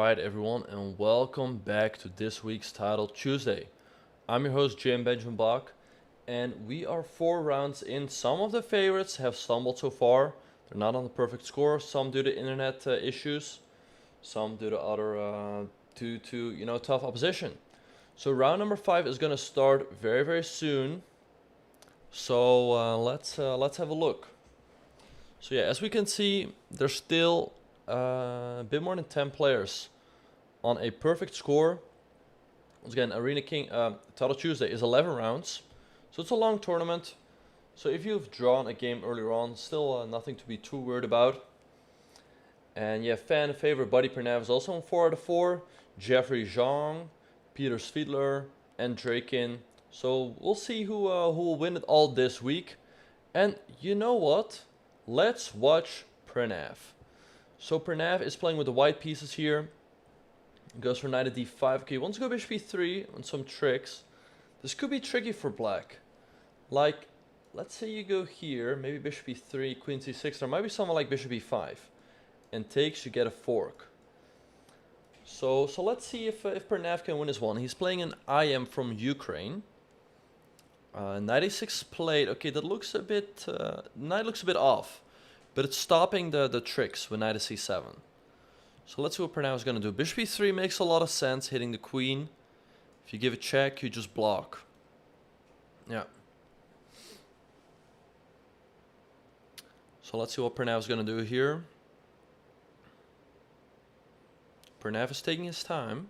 Alright everyone, and welcome back to this week's Title Tuesday. I'm your host Jim Benjamin Bach, and we are 4 rounds in. Some of the favorites have stumbled so far. They're not on the perfect score, some due to internet issues, some due to other due to tough opposition. So round number 5 is going to start very soon. So let's have a look. So yeah, as we can see, there's still a bit more than 10 players on a perfect score. Once again, Arena King Title Tuesday is 11 rounds, so it's a long tournament. So if you've drawn a game earlier on, still nothing to be too worried about. And yeah, fan favorite Buddy Pernav is also on 4 out of 4. Jeffrey Zhang, Peter Svidler, Andreikin. So we'll see who will win it all this week. And you know what? Let's watch Pernav. So Pernav is playing with the white pieces here. Goes for knight at d5. Okay, he wants to go bishop e3 on some tricks. This could be tricky for black. Like, let's say you go here, maybe bishop e3, queen c6. There might be someone like bishop e5. And takes, you get a fork. So let's see if Pernav can win this one. He's playing an IM from Ukraine. Knight a6 played. Okay, that looks a bit... knight looks a bit off. But it's stopping the tricks with knight to c7. So let's see what Pernav is going to do. Bishop e3 makes a lot of sense, hitting the queen. If you give a check, you just block. Yeah. So let's see what Pernav is going to do here. Pernav is taking his time.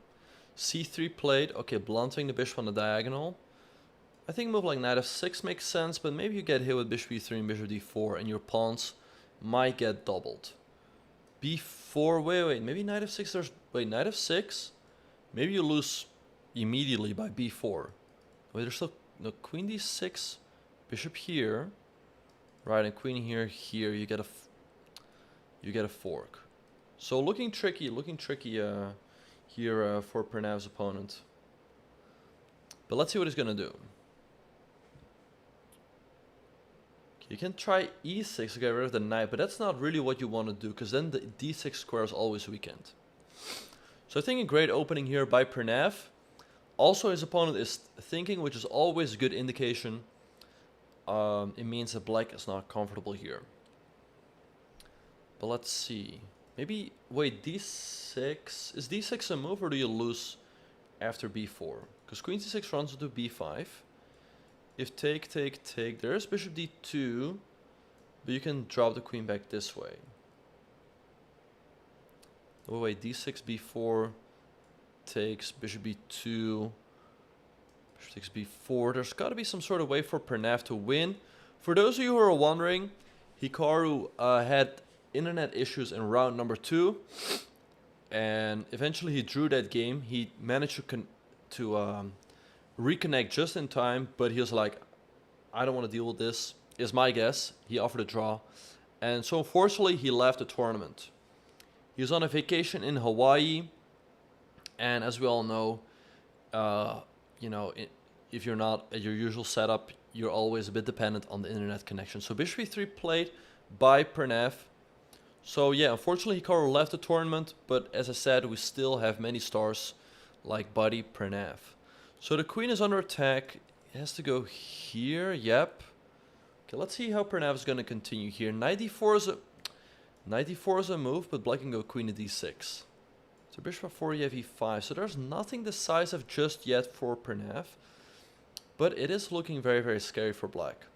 c3 played. Okay, blunting the bishop on the diagonal. I think a move like knight f6 makes sense, but maybe you get hit with bishop e3 and bishop d4 and your pawns might get doubled. b4, wait, maybe knight f6, knight f6? Maybe you lose immediately by b4. Wait, there's still, no, queen d6, bishop here, right, and queen here, you get a fork. So looking tricky here for Pernav's opponent. But let's see what he's gonna do. You can try e6 to get rid of the knight, but that's not really what you want to do, because then the d6 square is always weakened. So I think a great opening here by Pernav. Also, his opponent is thinking, which is always a good indication. It means that black is not comfortable here. But let's see. Maybe, wait, d6? Is d6 a move, or do you lose after b4? Because queen c6 runs into b5. If take, there's bishop d2, but you can drop the queen back this way. Oh wait, d6, b4, takes, bishop b2, bishop takes b4. There's got to be some sort of way for Pernav to win. For those of you who are wondering, Hikaru had internet issues in round number 2, and eventually he drew that game. He managed to reconnect just in time, but he was like, I don't want to deal with this, is my guess. He offered a draw, and so unfortunately he left the tournament. He was on a vacation in Hawaii, and as we all know, if you're not at your usual setup, you're always a bit dependent on the internet connection. So bishop e3 played by Pernav. So yeah, unfortunately Hikaru left the tournament, but as I said, we still have many stars like Buddy Pernav. So the queen is under attack. It has to go here. Yep. Okay, let's see how Pernav is going to continue here. Knight d4 is a move, but black can go queen to d6. So bishop f4, you have e5. So there's nothing decisive just yet for Pernav, but it is looking very scary for black.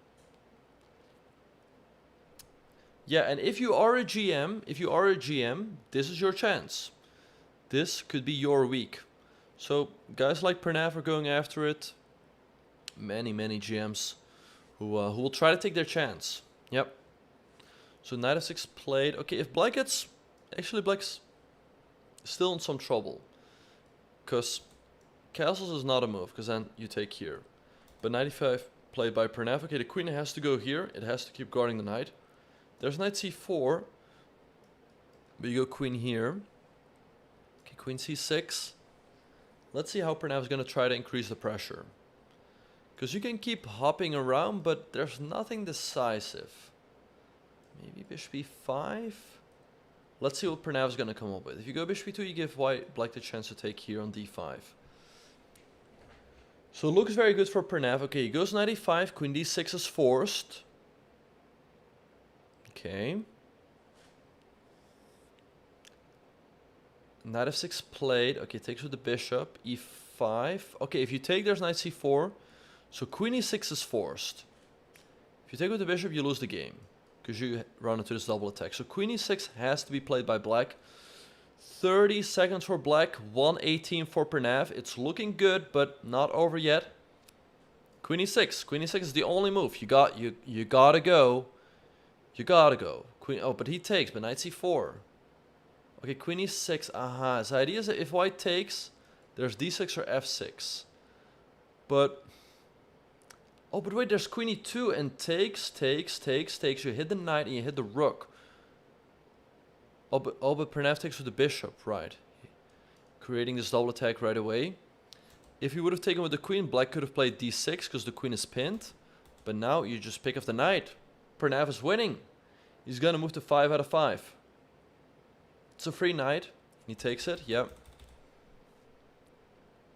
Yeah, and if you are a GM, this is your chance. This could be your week. So guys like Pernav are going after it. Many GMs who will try to take their chance. Yep. So knight f6 played. Okay, if black gets... Actually, black's still in some trouble. Because castles is not a move, because then you take here. But knight e5 played by Pernav. Okay, the queen has to go here. It has to keep guarding the knight. There's knight c4. But you go queen here. Okay, queen c6. Let's see how Pernav is going to try to increase the pressure. Because you can keep hopping around, but there's nothing decisive. Maybe bishop e5? Let's see what Pernav is going to come up with. If you go bishop e2, you give black the chance to take here on d5. So it looks very good for Pernav. Okay, he goes knight e5, queen d6 is forced. Okay. Knight f6 played. Okay, takes with the bishop. e5. Okay, if you take, there's knight c4. So queen e6 is forced. If you take with the bishop, you lose the game, because you run into this double attack. So queen e6 has to be played by black. 30 seconds for black, 118 for Pernav. It's looking good, but not over yet. Queen e6. Queen e6 is the only move. You gotta go. You gotta go. Queen. Oh, but he takes. But knight c4. Okay, queen e6. Aha. So the idea is that if white takes, there's d6 or f6. But oh, but wait. There's queen e2 and takes. You hit the knight and you hit the rook. Oh, but Pernav takes with the bishop, right? Creating this double attack right away. If you would have taken with the queen, black could have played d6 because the queen is pinned. But now you just pick up the knight. Pernav is winning. He's gonna move to 5 out of 5. It's a free knight. He takes it, yep.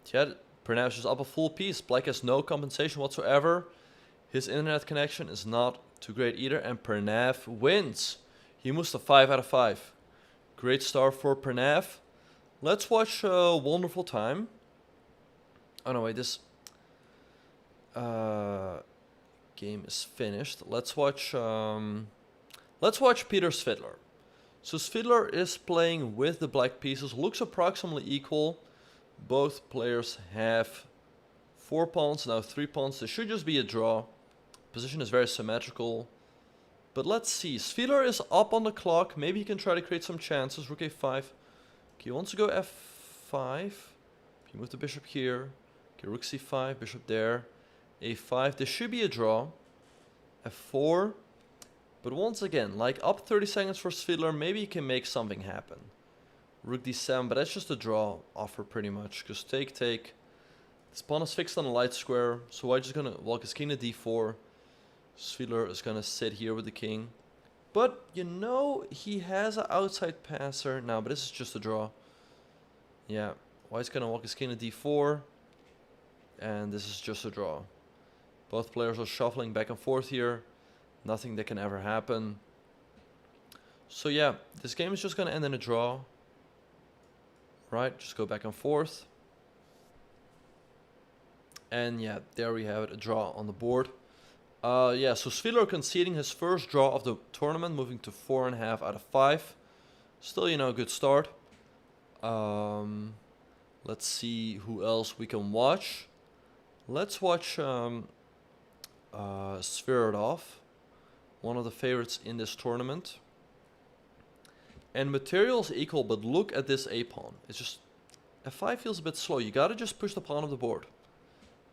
Yeah, Pernav's just up a full piece. Black has no compensation whatsoever. His internet connection is not too great either, and Pernav wins. He moves to 5 out of 5. Great start for Pernav. Let's watch Wonderful Time. Oh no, wait, this game is finished. Let's watch Peter Svidler. So Svidler is playing with the black pieces. Looks approximately equal. Both players have 4 pawns, now 3 pawns. This should just be a draw. Position is very symmetrical. But let's see. Svidler is up on the clock. Maybe he can try to create some chances. Rook a5. Okay, he wants to go f5. He move the bishop here. Okay, rook c5, bishop there. a5. This should be a draw. f4. But once again, like up 30 seconds for Svidler, maybe he can make something happen. Rook d7, but that's just a draw offer pretty much. Because take. This pawn is fixed on a light square. So white's just going to walk his king to d4. Svidler is going to sit here with the king. But, you know, he has an outside passer. Now, but this is just a draw. Yeah, white's going to walk his king to d4. And this is just a draw. Both players are shuffling back and forth here. Nothing that can ever happen. So yeah, this game is just going to end in a draw. Right, just go back and forth. And yeah, there we have it, a draw on the board. Yeah, so Svidler conceding his first draw of the tournament, moving to 4.5 out of 5. Still, you know, a good start. Let's see who else we can watch. Let's watch Zverdoff, one of the favorites in this tournament. And material is equal, but look at this a-pawn. It's just, f5 feels a bit slow. You gotta just push the pawn off the board.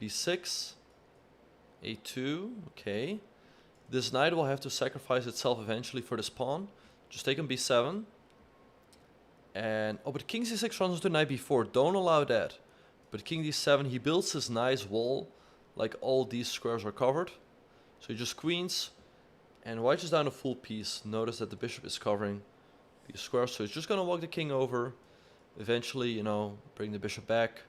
b6, a2, okay. This knight will have to sacrifice itself eventually for this pawn. Just take on b7. And, oh, but king c6 runs into knight b4. Don't allow that. But king d7, he builds this nice wall. Like all these squares are covered. So he just queens. And white is down a full piece. Notice that the bishop is covering these squares. So he's just going to walk the king over. Eventually, you know, bring the bishop back.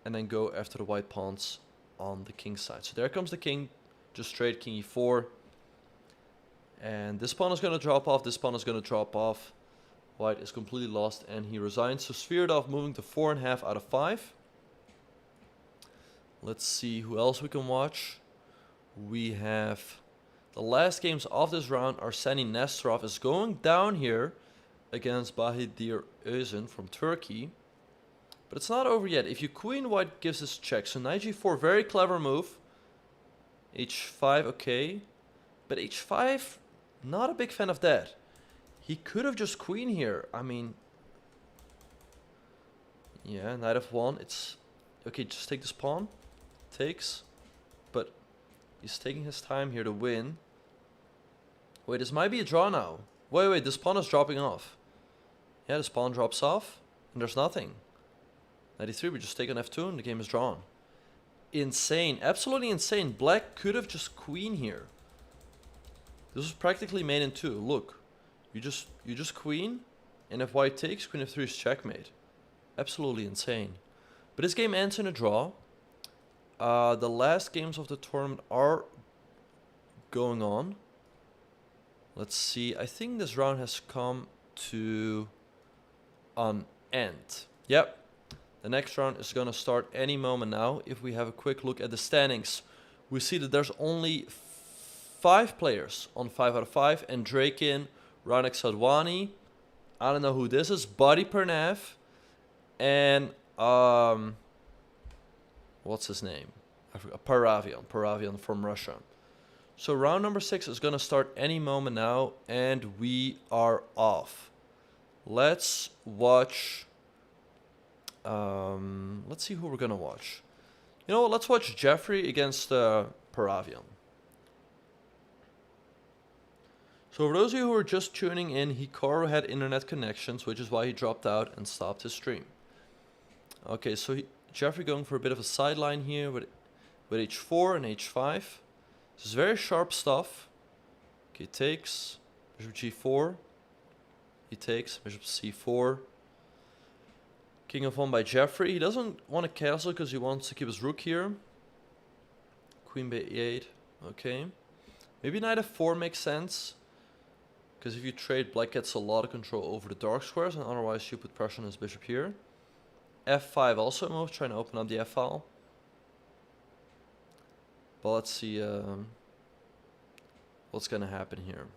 And then go after the white pawns on the king side. So there comes the king. Just straight king e4. And this pawn is going to drop off. This pawn is going to drop off. White is completely lost and he resigns. So Zverdoff moving to 4.5 out of 5. Let's see who else we can watch. We have the last games of this round. Arseny Nesterov is going down here against Bahadir Özün from Turkey. But it's not over yet. If you queen, white gives this check. So knight g4, very clever move. h5, okay. But h5, not a big fan of that. He could have just queen here. I mean, yeah, knight f1. It's okay. Just take this pawn. Takes, but he's taking his time here to win. Wait, this might be a draw now. Wait. This pawn is dropping off. Yeah, this pawn drops off, and there's nothing. 93. We just take on f2, and the game is drawn. Insane, absolutely insane. Black could have just queen here. This was practically mate in 2. Look. You just queen, And if white takes, queen f3 is checkmate. Absolutely insane. But this game ends in a draw. The last games of the tournament are going on. Let's see. I think this round has come to an end. Yep. The next round is going to start any moment now. If we have a quick look at the standings, we see that there's only 5 players on 5 out of 5. Andreikin, Raunak, Sadwani. I don't know who this is. Buddy Pernav. And what's his name? I forgot. Paravian from Russia. So round number 6 is going to start any moment now, and we are off. Let's watch. Let's see who we're going to watch. You know what? Let's watch Jeffrey against Paravian. So for those of you who are just tuning in, Hikaru had internet connections, which is why he dropped out and stopped his stream. Okay, so Jeffrey going for a bit of a sideline here with h4 and h5. This is very sharp stuff. Okay, takes, bishop g4. He takes, bishop c4. King of 1 by Jeffrey. He doesn't want to castle because he wants to keep his rook here. Queen b8. Okay. Maybe knight f4 makes sense. Because if you trade, black gets a lot of control over the dark squares, and otherwise you put pressure on his bishop here. f5 also moves, trying to open up the f-file. But let's see what's going to happen here.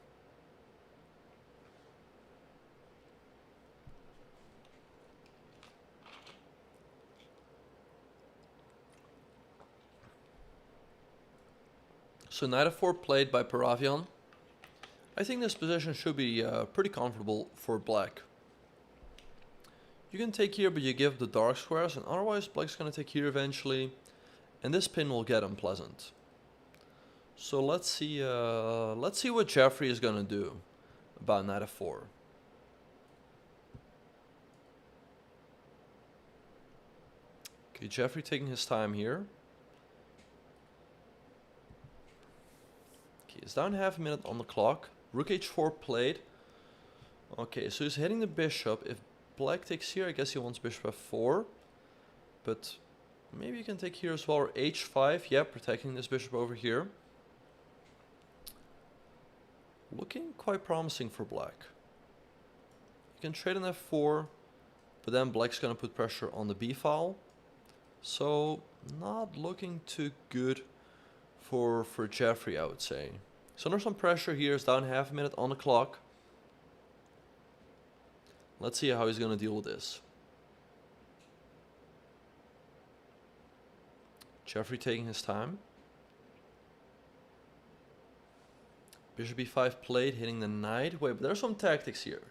So knight f4 played by Paravian. I think this position should be pretty comfortable for black. You can take here, but you give the dark squares, and otherwise black's going to take here eventually. And this pin will get unpleasant. So let's see what Jeffrey is going to do about knight f4. Okay, Jeffrey taking his time here. Okay, it's down half a minute on the clock. Rook h4 played. Okay, so he's hitting the bishop. If black takes here, I guess he wants bishop f4. But maybe you can take here as well, or h5. Yeah, protecting this bishop over here. Looking quite promising for black. You can trade on f4, but then black's going to put pressure on the b-file. So, not looking too good for Jeffrey, I would say. So under some pressure here, it's down half a minute on the clock. Let's see how he's going to deal with this. Jeffrey taking his time. Bishop b5 played, hitting the knight. Wait, but there's some tactics here.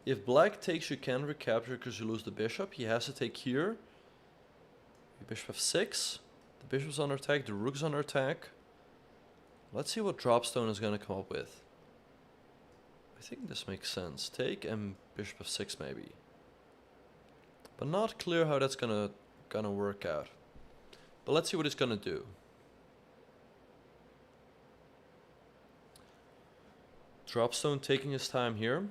If black takes, you can recapture because you lose the bishop. He has to take here. Bishop f6. The bishop's under attack, the rook's under attack. Let's see what dropstone is going to come up with. I think this makes sense. Take and bishop f6 maybe. But not clear how that's gonna work out. But let's see what he's gonna do. Dropstone taking his time here.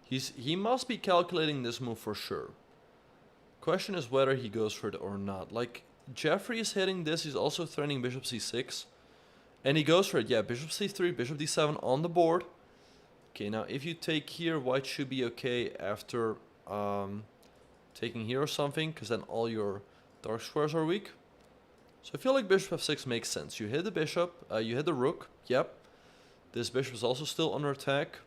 He must be calculating this move for sure. Question is whether he goes for it or not. Like, Jeffrey is hitting this, he's also threatening bishop c6. And he goes for it, yeah, bishop c3, bishop d7 on the board. Okay, now if you take here, white should be okay after taking here or something, because then all your dark squares are weak. So I feel like bishop f6 makes sense. You hit the bishop, you hit the rook, yep. This bishop is also still under attack.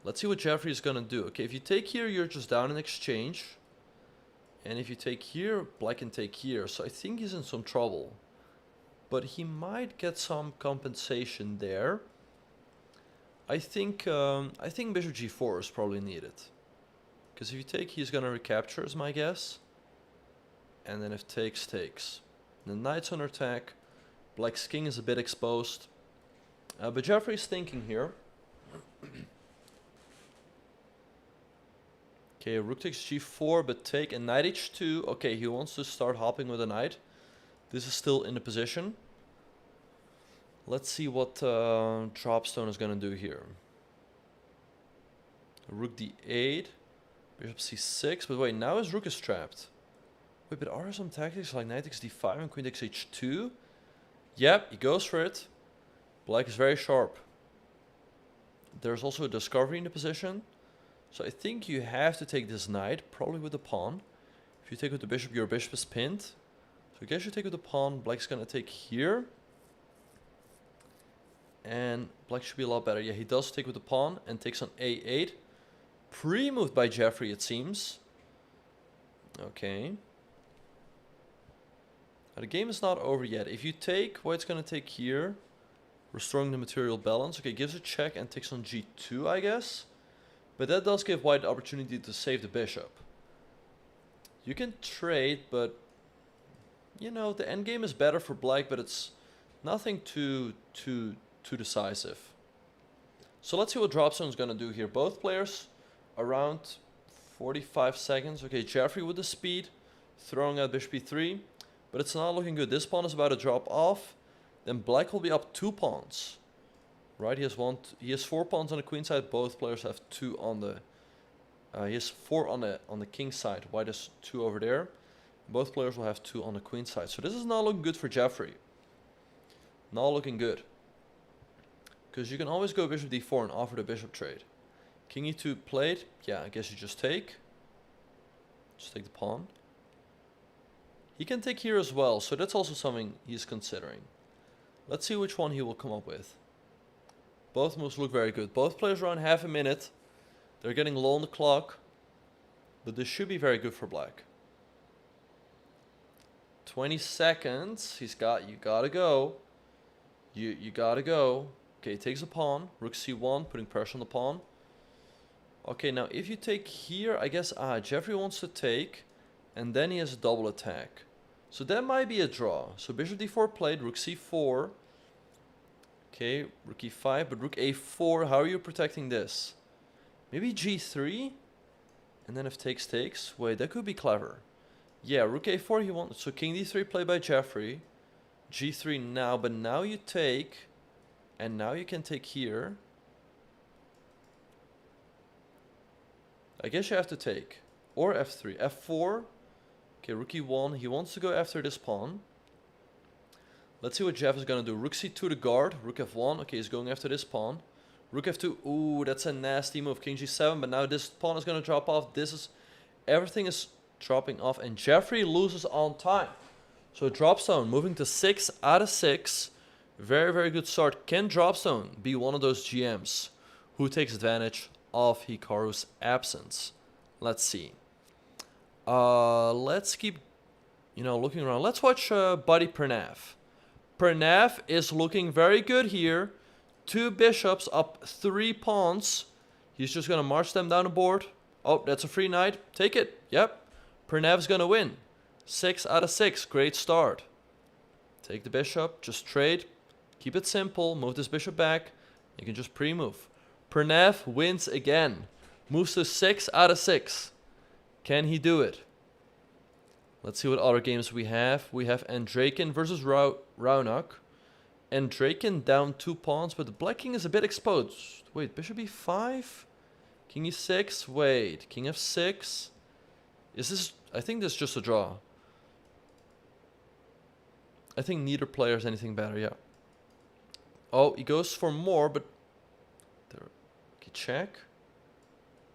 Let's see what Jeffrey is going to do. Okay, if you take here, you're just down in exchange. And if you take here, black can take here. So I think he's in some trouble. But he might get some compensation there. I think bishop g4 is probably needed. Because if you take, he's going to recapture is my guess. And then if takes, takes. The knight's under attack. Black's king is a bit exposed. But Jeffrey's thinking here. Okay, rook takes g4, but take and knight h2. Okay, he wants to start hopping with a knight. This is still in the position. Let's see what Dropstone is going to do here. Rook d8, bishop c6, but wait, now his rook is trapped. Wait, but are there some tactics like knight takes d5 and queen takes h2? Yep, he goes for it. Black is very sharp. There's also a discovery in the position. So I think you have to take this knight, probably with the pawn. If you take with the bishop, your bishop is pinned. So I guess you take with the pawn, black's gonna take here. And black should be a lot better. Yeah, he does take with the pawn and takes on a8. Pre-moved by Jeffrey, it seems. Okay. Now, the game is not over yet. If you take, white's gonna take here, restoring the material balance. Okay, gives a check and takes on g2, I guess. But that does give white the opportunity to save the bishop. You can trade, but you know, the endgame is better for black, but it's nothing too decisive. So let's see what Dropstone is gonna do here. Both players around 45 seconds. Okay, Jeffrey with the speed, throwing out bishop e3, but it's not looking good. This pawn is about to drop off. Then black will be up 2 pawns. Right, he has 4 pawns on the queen side. Both players have 2 on the. He has 4 on the king side. White has 2 over there. Both players will have 2 on the queen side. So this is not looking good for Jeffrey. Not looking good. Because you can always go bishop d4 and offer the bishop trade. King e2 played. Yeah, I guess you just take. Just take the pawn. He can take here as well, so that's also something he's considering. Let's see which one he will come up with. Both moves look very good. Both players are on half a minute. They're getting low on the clock. But this should be very good for black. 20 seconds. You gotta go. You gotta go. Okay, he takes a pawn. Rook c1, putting pressure on the pawn. Okay, now if you take here, I guess Jeffrey wants to take. And then he has a double attack. So that might be a draw. So bishop d4 played, rook c4. Okay, rook e5, but rook a4, how are you protecting this? Maybe g3? And then if takes, takes. Wait, that could be clever. Yeah, rook a4 he wants. So king d3 played by Jeffrey. g3 now, but now you take. And now you can take here. I guess you have to take. Or f3. f4. Okay, rook e1. He wants to go after this pawn. Let's see what Jeff is going to do. Rook c2 to guard. Rook f1. Okay, he's going after this pawn. Rook f2. Ooh, that's a nasty move. King g7. But now this pawn is going to drop off. Everything is dropping off. And Jeffrey loses on time. So Dropstone moving to 6 out of 6. Very, very good start. Can Dropstone be one of those GMs who takes advantage of Hikaru's absence? Let's see. Let's keep, looking around. Let's watch Buddy Pranav. Pranav is looking very good here. 2 bishops up 3 pawns. He's just going to march them down the board. Oh, that's a free knight. Take it. Yep. Pranav's going to win. 6 out of 6. Great start. Take the bishop. Just trade. Keep it simple. Move this bishop back. You can just pre-move. Pranav wins again. Moves to 6 out of 6. Can he do it? Let's see what other games we have. We have Andreikin versus Raunak. Andreikin down 2 pawns, but the black king is a bit exposed. Wait, bishop e5? King e6? Wait, king f6? Is this... I think this is just a draw. I think neither player is anything better, yeah. Oh, he goes for more, but... There. Okay, check.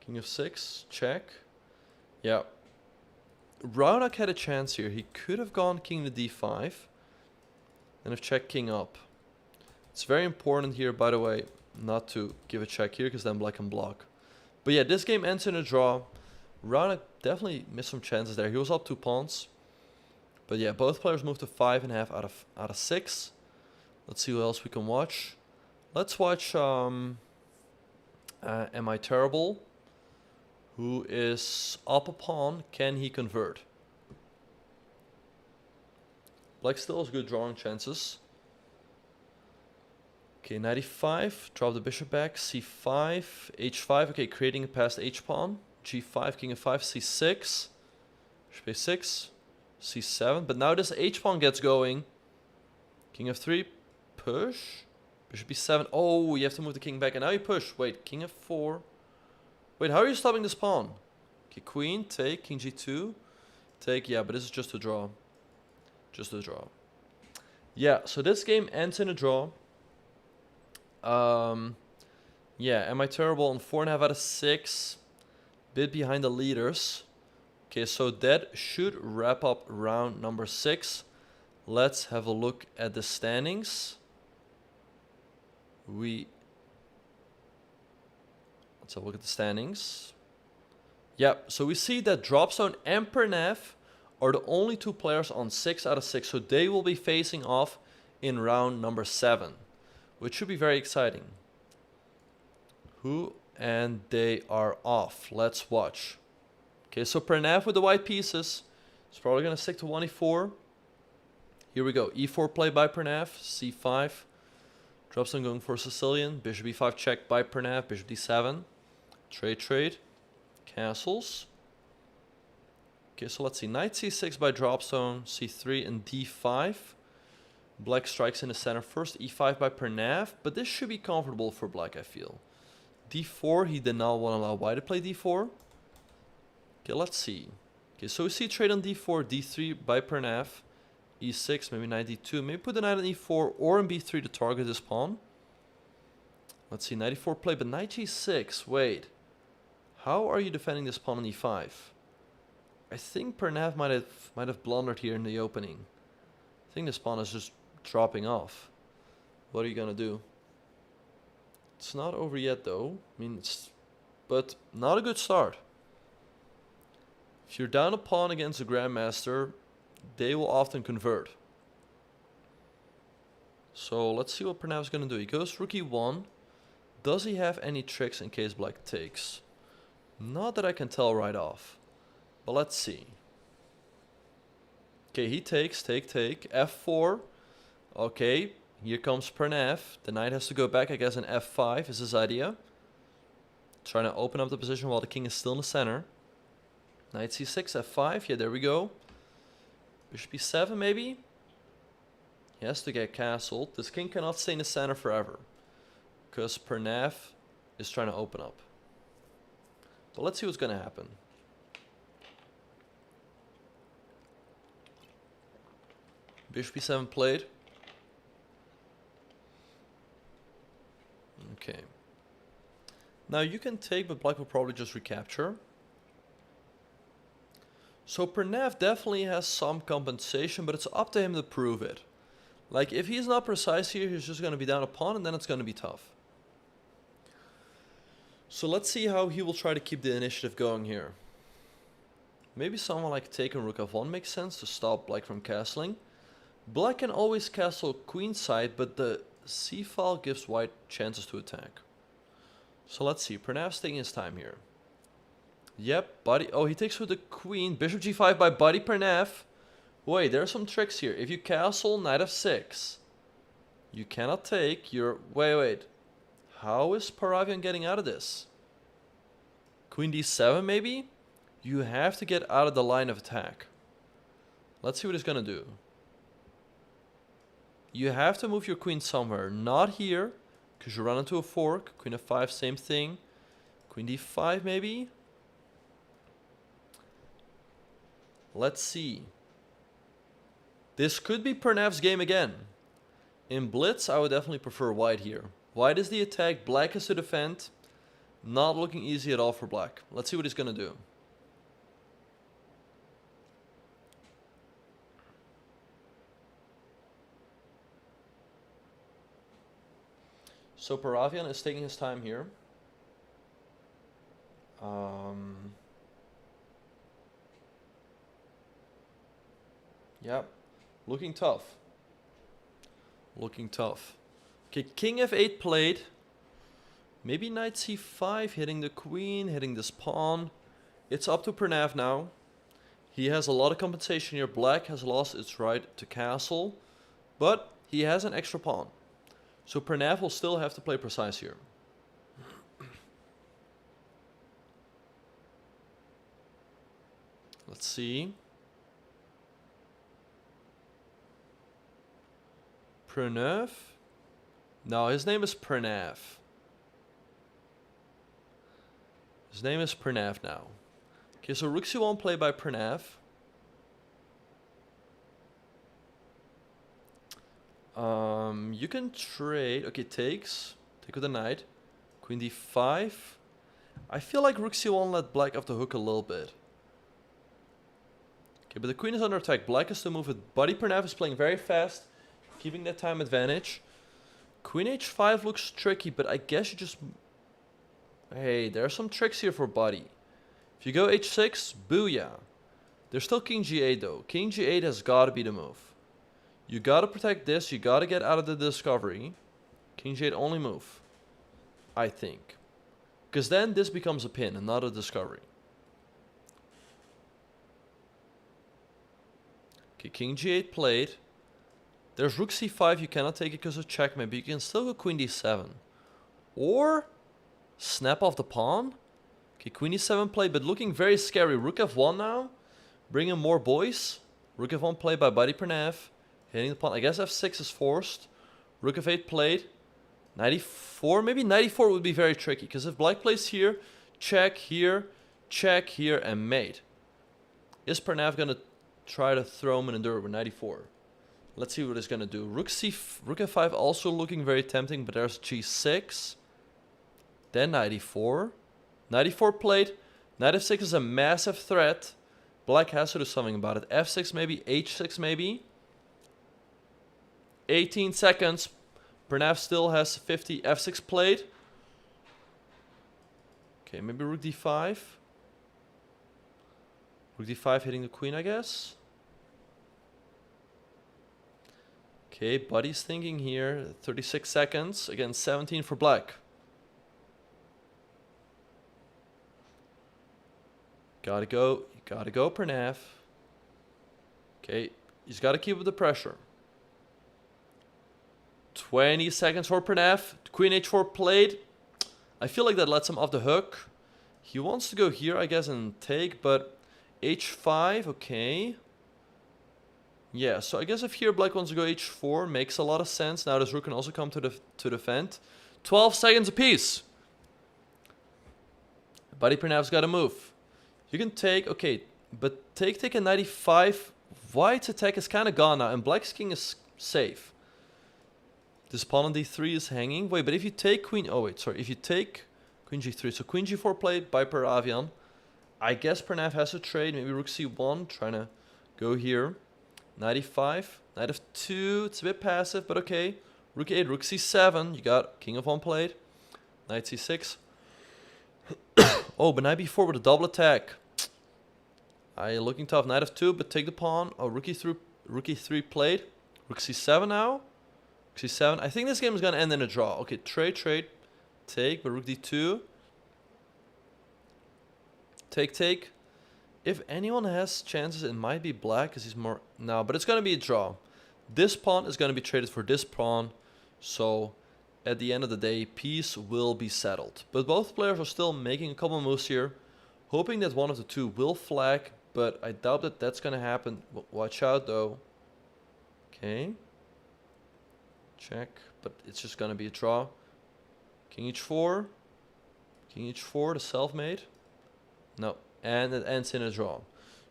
King f6, check. Yeah. Raunak had a chance here. He could have gone king to d5. And have checked king up. It's very important here, by the way, not to give a check here, because then black can block. But yeah, this game ends in a draw. Raunak definitely missed some chances there. He was up 2 pawns. But yeah, both players moved to 5.5 out of 6. Let's see what else we can watch. Let's watch Am I Terrible? Who is up a pawn. Can he convert? Black still has good drawing chances. Okay, knight e5. Drop the bishop back. c5. h5. Okay, creating a past h-pawn. g5, king f5, c6. Bishop a6. c7. But now this h-pawn gets going. King f3. push. Bishop b7. Oh, you have to move the king back, and now you push. Wait, king f4. Wait, how are you stopping this pawn? Okay, queen, take, king g2. Take, yeah, but this is just a draw. Just a draw. Yeah, so this game ends in a draw. Yeah, am I terrible on 4.5 out of 6? Bit behind the leaders. Okay, so that should wrap up round number 6. Let's have a look at the standings. Let's have a look at the standings. Yep, so we see that Dropzone and Pernev are the only two players on 6 out of 6. So they will be facing off in round number 7, which should be very exciting. And they are off. Let's watch. Okay, so Pernev with the white pieces is probably going to stick to 1e4. Here we go. e4 play by Pernev. c5. Dropzone going for Sicilian. Bishop e5 check by Pernev. Bishop d7. Trade. Castles. Okay, so let's see. Knight c6 by Dropzone. c3 and d5. Black strikes in the center first. e5 by Pernev. But this should be comfortable for Black, I feel. d4. He did not want to allow White to play d4. Okay, let's see. Okay, so we see trade on d4. d3 by Pernev. e6, maybe knight d2. Maybe put the knight on e4 or on b3 to target this pawn. Let's see, knight e4 play, but knight g6. Wait. How are you defending this pawn on e5? I think Pernev might have blundered here in the opening. I think this pawn is just dropping off. What are you gonna do? It's not over yet though. I mean, but not a good start. If you're down a pawn against a grandmaster, they will often convert. So let's see what Pernev's gonna do. He goes rook e1. Does he have any tricks in case Black takes? Not that I can tell right off. But let's see. Okay, he takes, take, f4. Okay, here comes Pernev. The knight has to go back, I guess, in f5 is his idea. Trying to open up the position while the king is still in the center. Knight c6, f5. Yeah, there we go. Bishop e7, maybe? He has to get castled. This king cannot stay in the center forever, because Pernev is trying to open up. But let's see what's going to happen. Bishop e7 played. Okay. Now you can take, but Black will probably just recapture. So Pernev definitely has some compensation, but it's up to him to prove it. Like, if he's not precise here, he's just going to be down a pawn, and then it's going to be tough. So let's see how he will try to keep the initiative going here. Maybe someone like taking rook f1 makes sense to stop Black from castling. Black can always castle queenside, but the c file gives White chances to attack. So let's see. Pernev's taking his time here. Yep, buddy. Oh, he takes with the queen. Bishop g5 by buddy Pernev. Wait, there are some tricks here. If you castle, knight f6. You cannot take. Wait. How is Paravian getting out of this? Queen d7 maybe? You have to get out of the line of attack. Let's see what he's gonna do. You have to move your queen somewhere. Not here, because you run into a fork. Queen f5, same thing. Queen d5 maybe? Let's see. This could be Pernev's game again. In blitz, I would definitely prefer White here. White is the attack, Black is to defend. Not looking easy at all for Black. Let's see what he's going to do. So Paravian is taking his time here. Yep. Looking tough. Okay, king f8 played. Maybe knight c5, hitting the queen, hitting this pawn. It's up to Pernev now. He has a lot of compensation here. Black has lost its right to castle, but he has an extra pawn. So Pernev will still have to play precise here. Let's see. Pernev No, his name is Pranav. His name is Pranav now. Okay, so Rook C1 played by Pranav. You can trade. Okay, takes. Take with the knight. Queen d5. I feel like Rook C1 let black off the hook a little bit. Okay, but the queen is under attack. Black has to move it. Buddy Pranav is playing very fast, keeping that time advantage. Queen h5 looks tricky, but I guess you just... Hey, there are some tricks here for Buddy. If you go h6, booyah. There's still king g8 though. King g8 has got to be the move. You got to protect this. You got to get out of the discovery. King g8 only move, I think. Because then this becomes a pin and not a discovery. Okay, king g8 played. There's rook c5. You cannot take it because of check. Maybe you can still go queen d7. Or snap off the pawn. Okay, queen e7 played, but looking very scary. Rook f1 now. Bringing more boys. Rook f1 played by Buddy Pranav. Hitting the pawn. I guess f6 is forced. Rook f8 played. 94. Maybe 94 would be very tricky. Because if black plays here, check here, and mate. Is Pranav going to try to throw him an enduro with 94? Let's see what he's going to do. Rook f5 also looking very tempting, but there's g6. Then 94. 94 played. Knight f6 is a massive threat. Black has to do something about it. f6 maybe, h6 maybe. 18 seconds. Pranav still has 50. f6 played. Okay, maybe rook d5. Rook d5 hitting the queen, I guess. Okay, Buddy's thinking here. 36 seconds. Again, 17 for black. Gotta go. You gotta go, Pranav. Okay, he's gotta keep up the pressure. 20 seconds for Pranav. Queen h4 played. I feel like that lets him off the hook. He wants to go here, I guess, and take, but h5, okay. Yeah, so I guess if here black wants to go h4, makes a lot of sense. Now this rook can also come to defend. 12 seconds apiece. Buddy Pranav's got to move. You can take, okay, but take and 95. White's attack is kind of gone now, and black's king is safe. This pawn on d3 is hanging. Wait, but if you take queen... Oh, wait, sorry. If you take queen g3. So queen g4 played by Paravian. I guess Pranav has to trade. Maybe rook c1, trying to go here. 95. Knight f2. It's a bit passive, but okay. Rook 8, rook c7. You got king of 1 played. Knight c6. Oh, but knight b4 with a double attack. Looking tough. Knight f2, but take the pawn. Oh, rook e3 played. Rook c7 now. Rook c7. I think this game is going to end in a draw. Okay, trade. Take, but rook d2. Take. If anyone has chances, it might be black because he's more... No, but it's going to be a draw. This pawn is going to be traded for this pawn. So, at the end of the day, peace will be settled. But both players are still making a couple moves here. Hoping that one of the two will flag. But I doubt that that's going to happen. Watch out, though. Okay. Check. But it's just going to be a draw. King h4. King h4, the self-made. No. And it ends in a draw.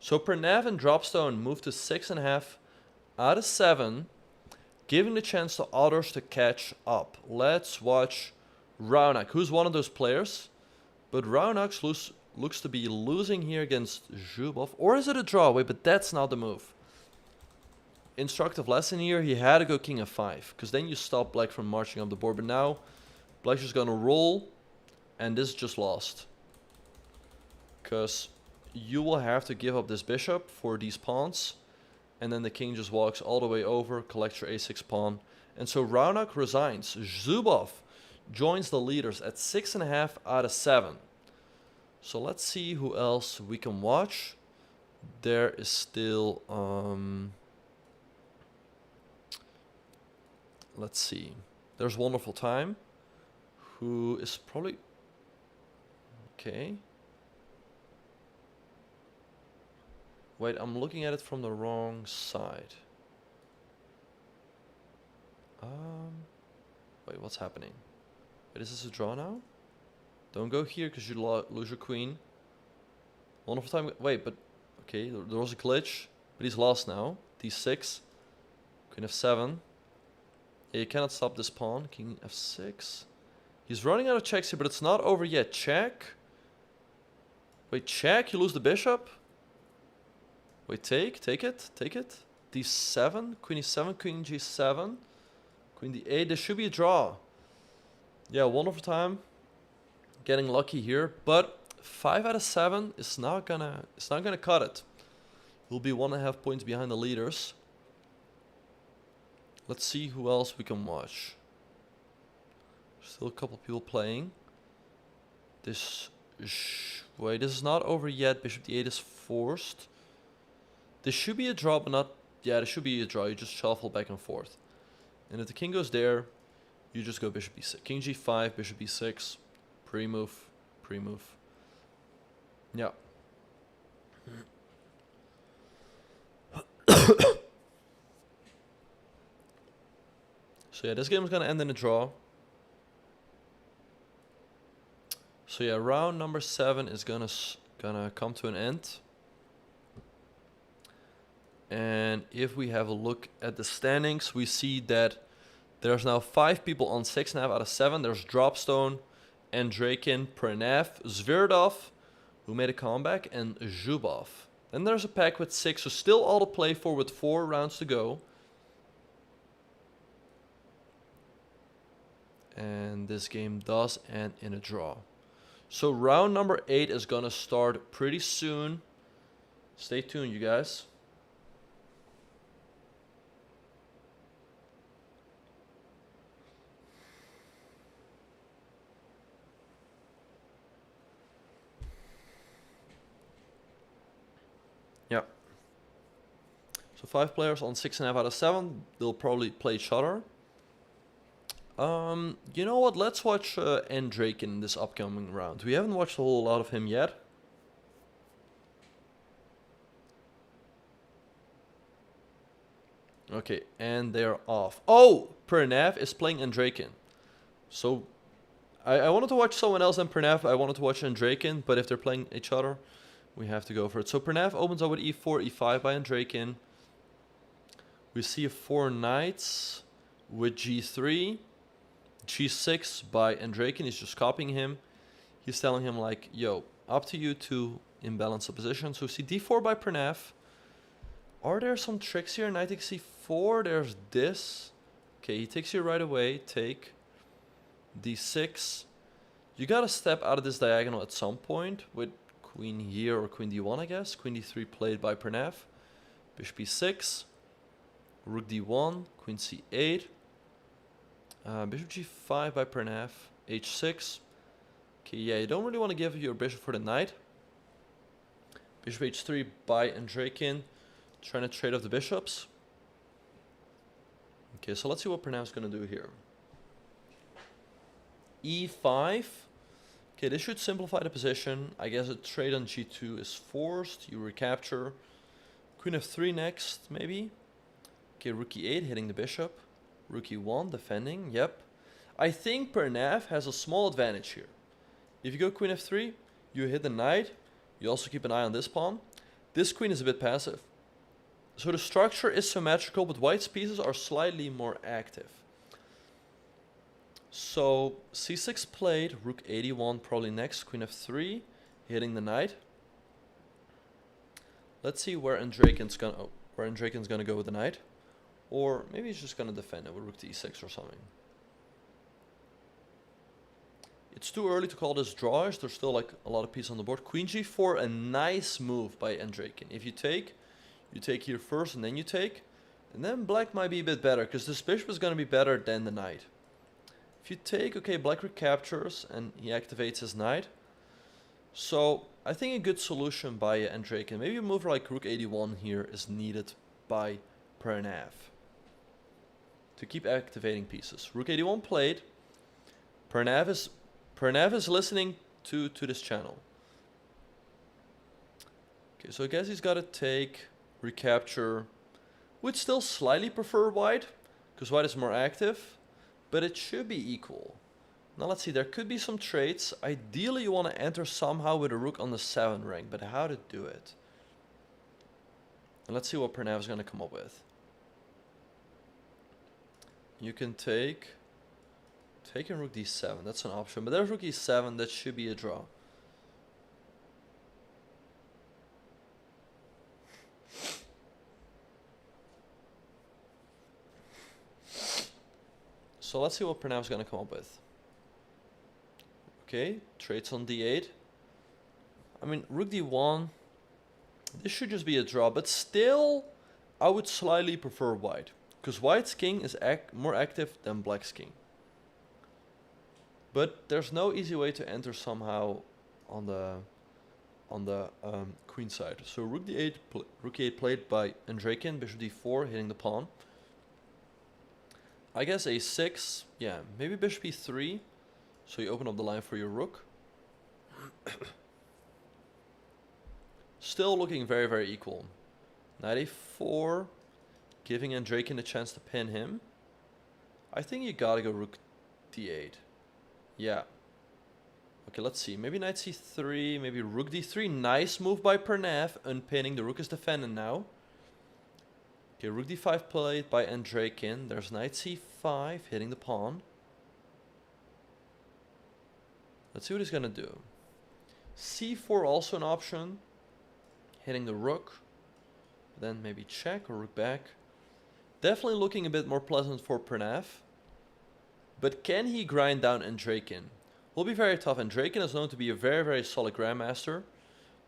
So Pranav and Dropstone move to 6.5 out of 7. Giving the chance to others to catch up. Let's watch Raunak, who's one of those players. But Raunak looks to be losing here against Zubov. Or is it a draw? Wait, but that's not the move. Instructive lesson here, he had to go king f5. Because then you stop black from marching up the board. But now, black's just going to roll. And this is just lost. Because you will have to give up this bishop for these pawns. And then the king just walks all the way over, collects your a6 pawn. And so Raunak resigns. Zubov joins the leaders at 6.5 out of 7. So let's see who else we can watch. There is still... let's see. There's Wonderful Time, who is probably... Okay. Wait, I'm looking at it from the wrong side. Wait, what's happening? Wait, is this a draw now? Don't go here because you lose your queen. One of time. Wait, but okay, there was a glitch, but he's lost now. D6, Queen F7. Yeah, you cannot stop this pawn. King F6. He's running out of checks here, but it's not over yet. Check. Wait, check. You lose the bishop. Wait, take it. D7, Queen E7, Queen G7, Queen D8. This should be a draw. Yeah, 1 over time. Getting lucky here, but 5 out of 7 is not gonna cut it. We'll be 1.5 points behind the leaders. Let's see who else we can watch. Still a couple people playing. Wait, this is not over yet. Bishop D8 is forced. This should be a draw, but not. Yeah, this should be a draw. You just shuffle back and forth. And if the king goes there, you just go bishop B6. King G5, bishop B6. Pre-move. Yeah. So yeah, this game is gonna end in a draw. So yeah, round number 7 is gonna come to an end. And if we have a look at the standings, we see that there's now 5 people on 6.5 out of 7. There's Dropstone, Andreikin, Pranav, Zverdoff, who made a comeback, and Zubov. Then there's a pack with 6, so still all to play for with 4 rounds to go. And this game does end in a draw. So round number 8 is gonna start pretty soon. Stay tuned, you guys. Yeah. So 5 players on 6.5 out of 7. They'll probably play each other. You know what? Let's watch Andreikin in this upcoming round. We haven't watched a whole lot of him yet. Okay, and they're off. Oh, Pranav is playing Andreikin. So I wanted to watch someone else than Pranav. I wanted to watch Andreikin, but if they're playing each other, we have to go for it. So Pranav opens up with E4, E5 by Andreikin. We see a 4 knights with G3. G6 by Andreikin. He's just copying him. He's telling him like, yo, up to you to imbalance the position. So we see D4 by Pranav. Are there some tricks here? Knight takes C4. There's this. Okay, he takes you right away. Take. D6. You gotta step out of this diagonal at some point with queen here or queen D1, I guess. Queen D3 played by Pranav. Bishop B6. Rook D1. Queen C8. Bishop G5 by Pranav. H6. Okay, yeah, you don't really want to give your bishop for the knight. Bishop H3 by Andreikin. Trying to trade off the bishops. Okay, so let's see what Pranav's going to do here. E5. Okay, this should simplify the position. I guess a trade on G2 is forced. You recapture. Queen F3 next, maybe. Okay, Rook E8 hitting the bishop. Rook E1 defending, yep. I think Pranav has a small advantage here. If you go Queen F3, you hit the knight. You also keep an eye on this pawn. This queen is a bit passive. So the structure is symmetrical, but White's pieces are slightly more active. So C6 played, Rook 81 probably next, Queen F3, hitting the knight. Let's see where Andreikin's gonna go with the knight. Or maybe he's just gonna defend it with Rook to E6 or something. It's too early to call this drawish. There's still like a lot of pieces on the board. Queen G4, a nice move by Andreikin. If you take here first and then you take. And then black might be a bit better, because this bishop is going to be better than the knight. If you take, okay, black recaptures and he activates his knight. So I think a good solution by Andreikin. Maybe a move like Rook 81 here is needed by Pranav to keep activating pieces. Rook 81 played. Pranav is listening to this channel. Okay, so I guess he's got to take, recapture. Would still slightly prefer white, because white is more active. but it should be equal. Now let's see, there could be some trades. Ideally you want to enter somehow with a rook on the 7 rank, but how to do it? And let's see what Pernev is going to come up with. You can take in rook d7, that's an option, but there's rook e7, that should be a draw. So let's see what Pernev is going to come up with. Okay, trades on d8. I mean, rook d1, this should just be a draw, but still, I would slightly prefer white, because white's king is more active than black's king. But there's no easy way to enter somehow on the queen side. So rook d8, rook e8 played by Andreikin, bishop d4 hitting the pawn. I guess a6, yeah, maybe bishop e3, so you open up the line for your rook. Still looking very, very equal. Knight a4, giving Andreikin a chance to pin him. I think you gotta go rook d8. Yeah. Okay, let's see. Maybe knight c3, maybe rook d3. Nice move by Pernev, unpinning. The rook is defended now. Okay, rook d5 played by Andreikin. There's knight c5, hitting the pawn. Let's see what he's gonna do. c4 also an option, hitting the rook. Then maybe check or rook back. Definitely looking a bit more pleasant for Pernev. But can he grind down Andreikin? Will be very tough. Andreikin is known to be a very, very solid grandmaster.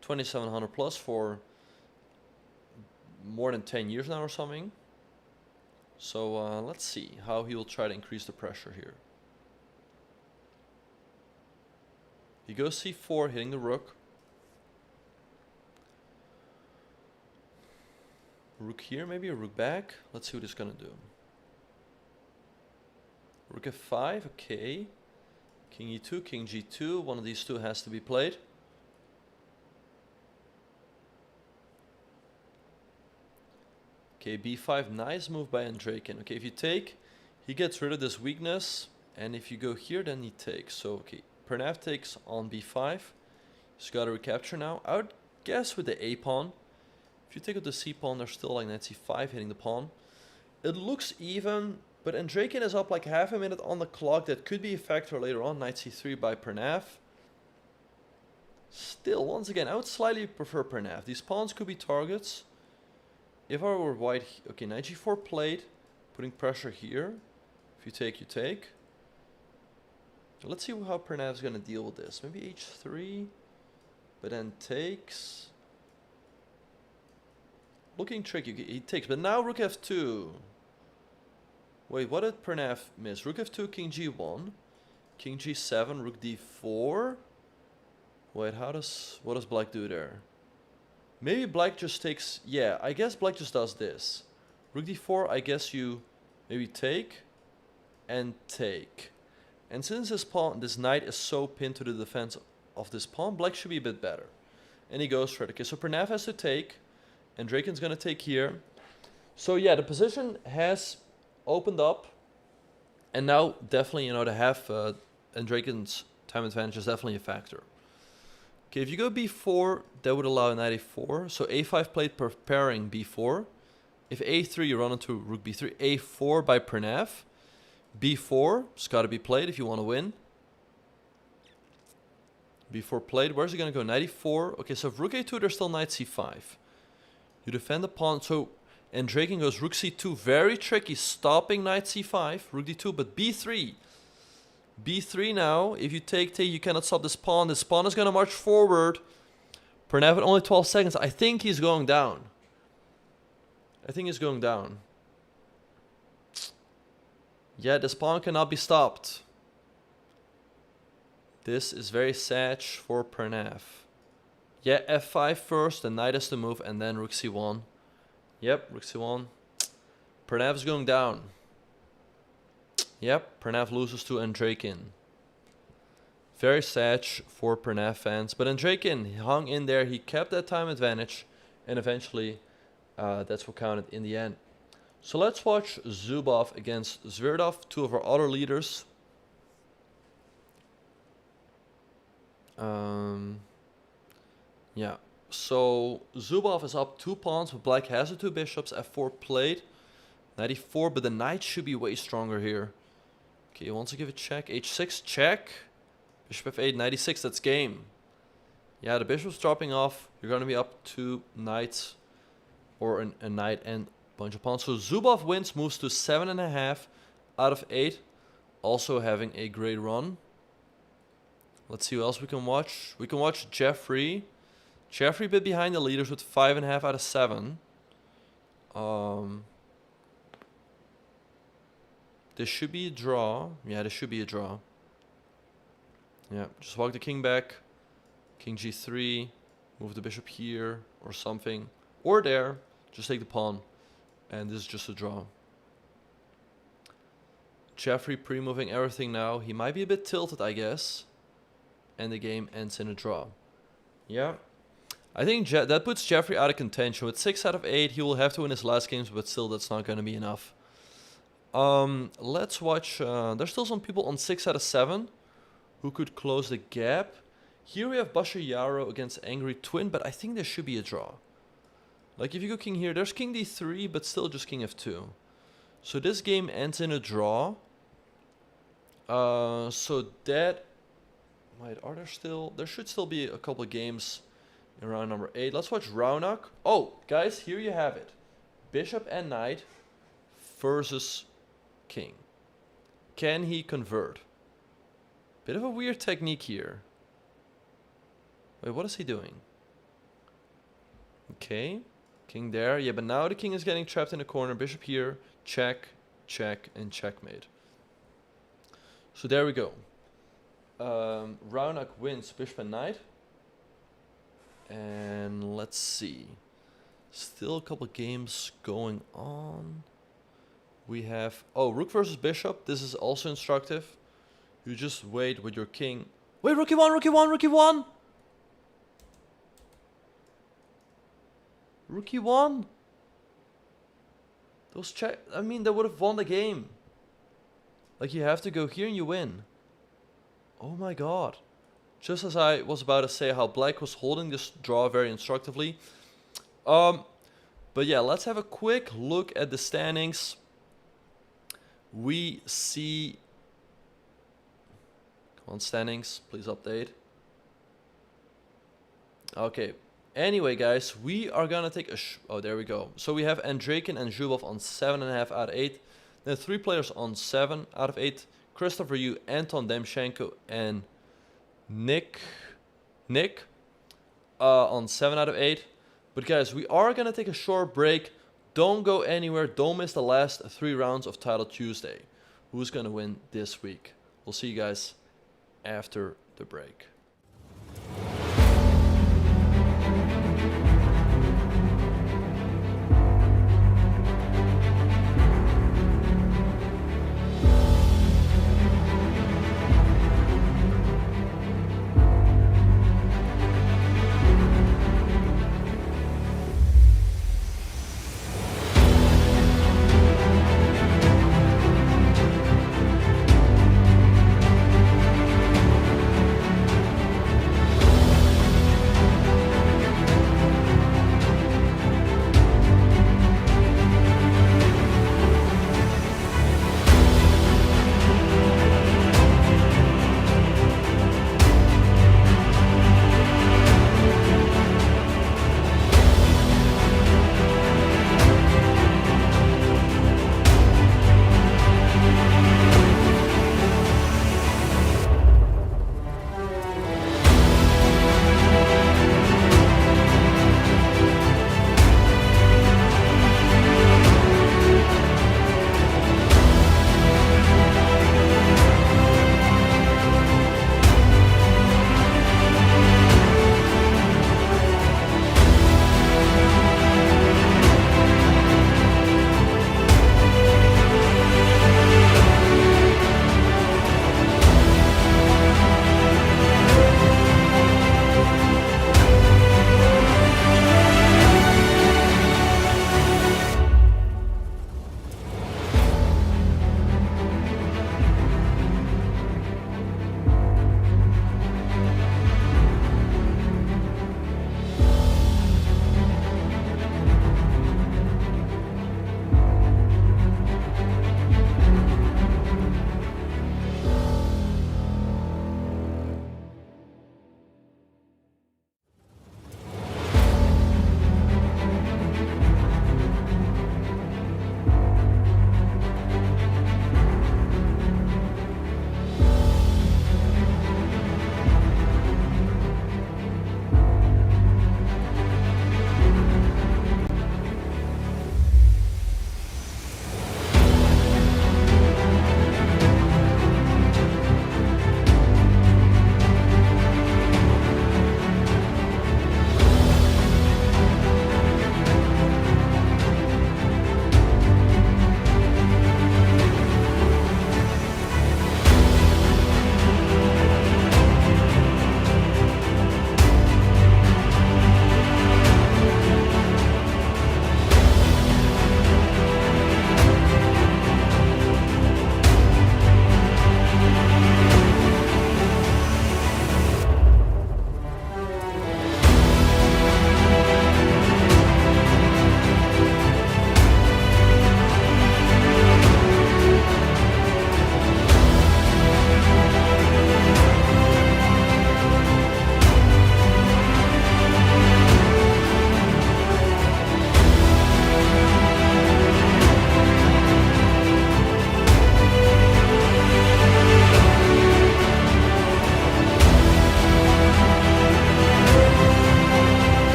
2700 plus for more than 10 years now or something. So let's see how he will try to increase the pressure here. He goes c4, hitting the rook. Rook here, maybe a rook back. Let's see what he's gonna do. Rook f5, okay. King e2, king g2. One of these two has to be played. Okay, b5, nice move by Andreikin. Okay, if you take, he gets rid of this weakness. And if you go here, then he takes. So, okay, Pernev takes on b5. He's got to recapture now. I would guess with the a pawn. If you take out the c pawn, there's still like knight c5 hitting the pawn. It looks even, but Andreikin is up like half a minute on the clock. That could be a factor later on. Knight c3 by Pernev. Still, once again, I would slightly prefer Pernev. These pawns could be targets. If I were white, okay, knight g4 played, putting pressure here. If you take, you take. Let's see how Pernev is going to deal with this. Maybe h3, but then takes. Looking tricky. He takes, but now rook f2. Wait, what did Pernev miss? Rook f2, king g1, king g7, rook d4. Wait, what does black do there? Maybe black just takes, yeah, I guess black just does this. Rook d4, I guess you maybe take and take. And since this knight is so pinned to the defense of this pawn, black should be a bit better. And he goes for it. Okay, so Pernev has to take. Andreikin's going to take here. So yeah, the position has opened up. And now definitely, you know, to have Andreikin's time advantage is definitely a factor. Okay, if you go b4, that would allow knight a4. So a5 played preparing b4. If a3, you run into rook b3. a4 by Pernev. b4, it's got to be played if you want to win. b4 played. Where's he going to go? Knight e4. Okay, so if rook a2, there's still knight c5. You defend the pawn. So Andreikin goes rook c2. Very tricky. Stopping knight c5. Rook d2, but b3. b3 now. If you take, you cannot stop this pawn. This pawn is going to march forward. Pernev at only 12 seconds. I think he's going down. I think he's going down. Yeah, this pawn cannot be stopped. This is very sad for Pernev. Yeah, f5 first, the knight has to move, and then rook c1. Yep, rook c1. Pernev is going down. Yep, Pernev loses to Andreikin. Very sad for Pernev fans. But Andreikin hung in there. He kept that time advantage. And eventually, that's what counted in the end. So let's watch Zubov against Zverdoff, two of our other leaders. Yeah, so Zubov is up 2 pawns, but black has the 2 bishops, f4 played. Knight e4, but the knight should be way stronger here. Okay, he wants to give a check. h6, check. Bishop f8, knight e6, that's game. Yeah, the bishop's dropping off. You're going to be up 2 knights, or a knight and a bunch of pawns. So Zubov wins, moves to 7.5 out of 8. Also having a great run. Let's see who else we can watch. We can watch Jeffrey. Jeffrey a bit behind the leaders with 5.5 out of 7. This should be a draw. Yeah, this should be a draw. Yeah, just walk the king back. King g3. Move the bishop here or something. Or there. Just take the pawn. And this is just a draw. Jeffrey pre-moving everything now. He might be a bit tilted, I guess. And the game ends in a draw. Yeah. I think that puts Jeffrey out of contention. With 6 out of 8, he will have to win his last games, but still that's not going to be enough. Let's watch. There's still some people on 6 out of 7 who could close the gap. Here we have Bashar Yarrow against Angry Twin, but I think there should be a draw. Like if you go king here, there's king d3, but still just king f2. So this game ends in a draw. So that might, there should still be a couple of games in round number 8. Let's watch Raunak. Oh, guys, here you have it. Bishop and knight versus king. Can he convert? Bit of a weird technique here. Wait, what is he doing? Okay, king there. Yeah, but now the king is getting trapped in a corner. Bishop here, check, check, and checkmate. So there we go. Raunak wins bishop and knight. And let's see. Still a couple games going on. We have... Oh, rook versus bishop. This is also instructive. You just wait with your king. Wait, rook e1, rook e1, rook e1! Rook e1? Those check... I mean, they would have won the game. Like, you have to go here and you win. Oh my god. Just as I was about to say how black was holding this draw very instructively. But yeah, let's have a quick look at the standings. We see... Come on, standings. Please update. Okay. Anyway, guys, we are gonna take a... Oh, there we go. So we have Andreikin and Zubov on 7.5 out of 8. Then 3 players on 7 out of 8. Christopher Yu, Anton Demchenko, and Nick on 7 out of 8. But guys, we are gonna take a short break. Don't go anywhere. Don't miss the last 3 rounds of Title Tuesday. Who's gonna win this week? We'll see you guys after the break.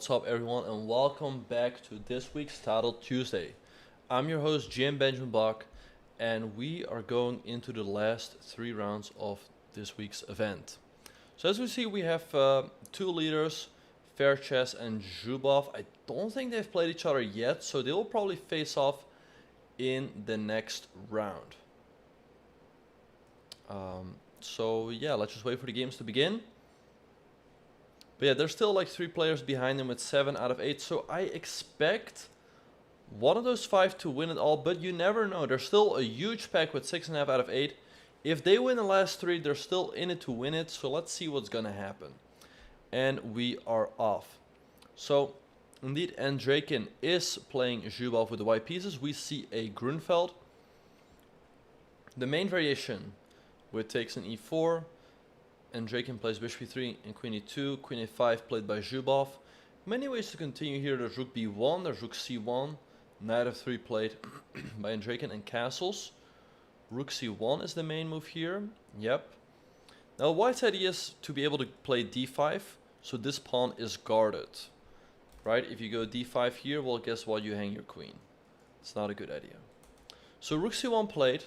What's up, everyone, and welcome back to this week's Titled Tuesday. I'm your host, Benjamin Bach, and we are going into the last 3 rounds of this week's event. So as we see, we have 2 leaders, Fair Chess and Zubov. I don't think they've played each other yet, so they will probably face off in the next round. So yeah, let's just wait for the games to begin. But yeah, there's still like 3 players behind him with 7 out of 8. So I expect one of those 5 to win it all, but you never know. There's still a huge pack with 6.5 out of 8. If they win the last 3, they're still in it to win it. So let's see what's going to happen. And we are off. So indeed, Andreikin is playing Zubov with the white pieces. We see a Grunfeld. The main variation with takes an e4. Andreikin plays bishop e3 and queen e2, queen a5 played by Zubov. Many ways to continue here. There's rook b1, there's rook c1, knight f3 played by Andreikin, and castles. Rook c1 is the main move here. Yep. Now white's idea is to be able to play d5, so this pawn is guarded. Right? If you go d5 here, well, guess what? You hang your queen. It's not a good idea. So rook c1 played.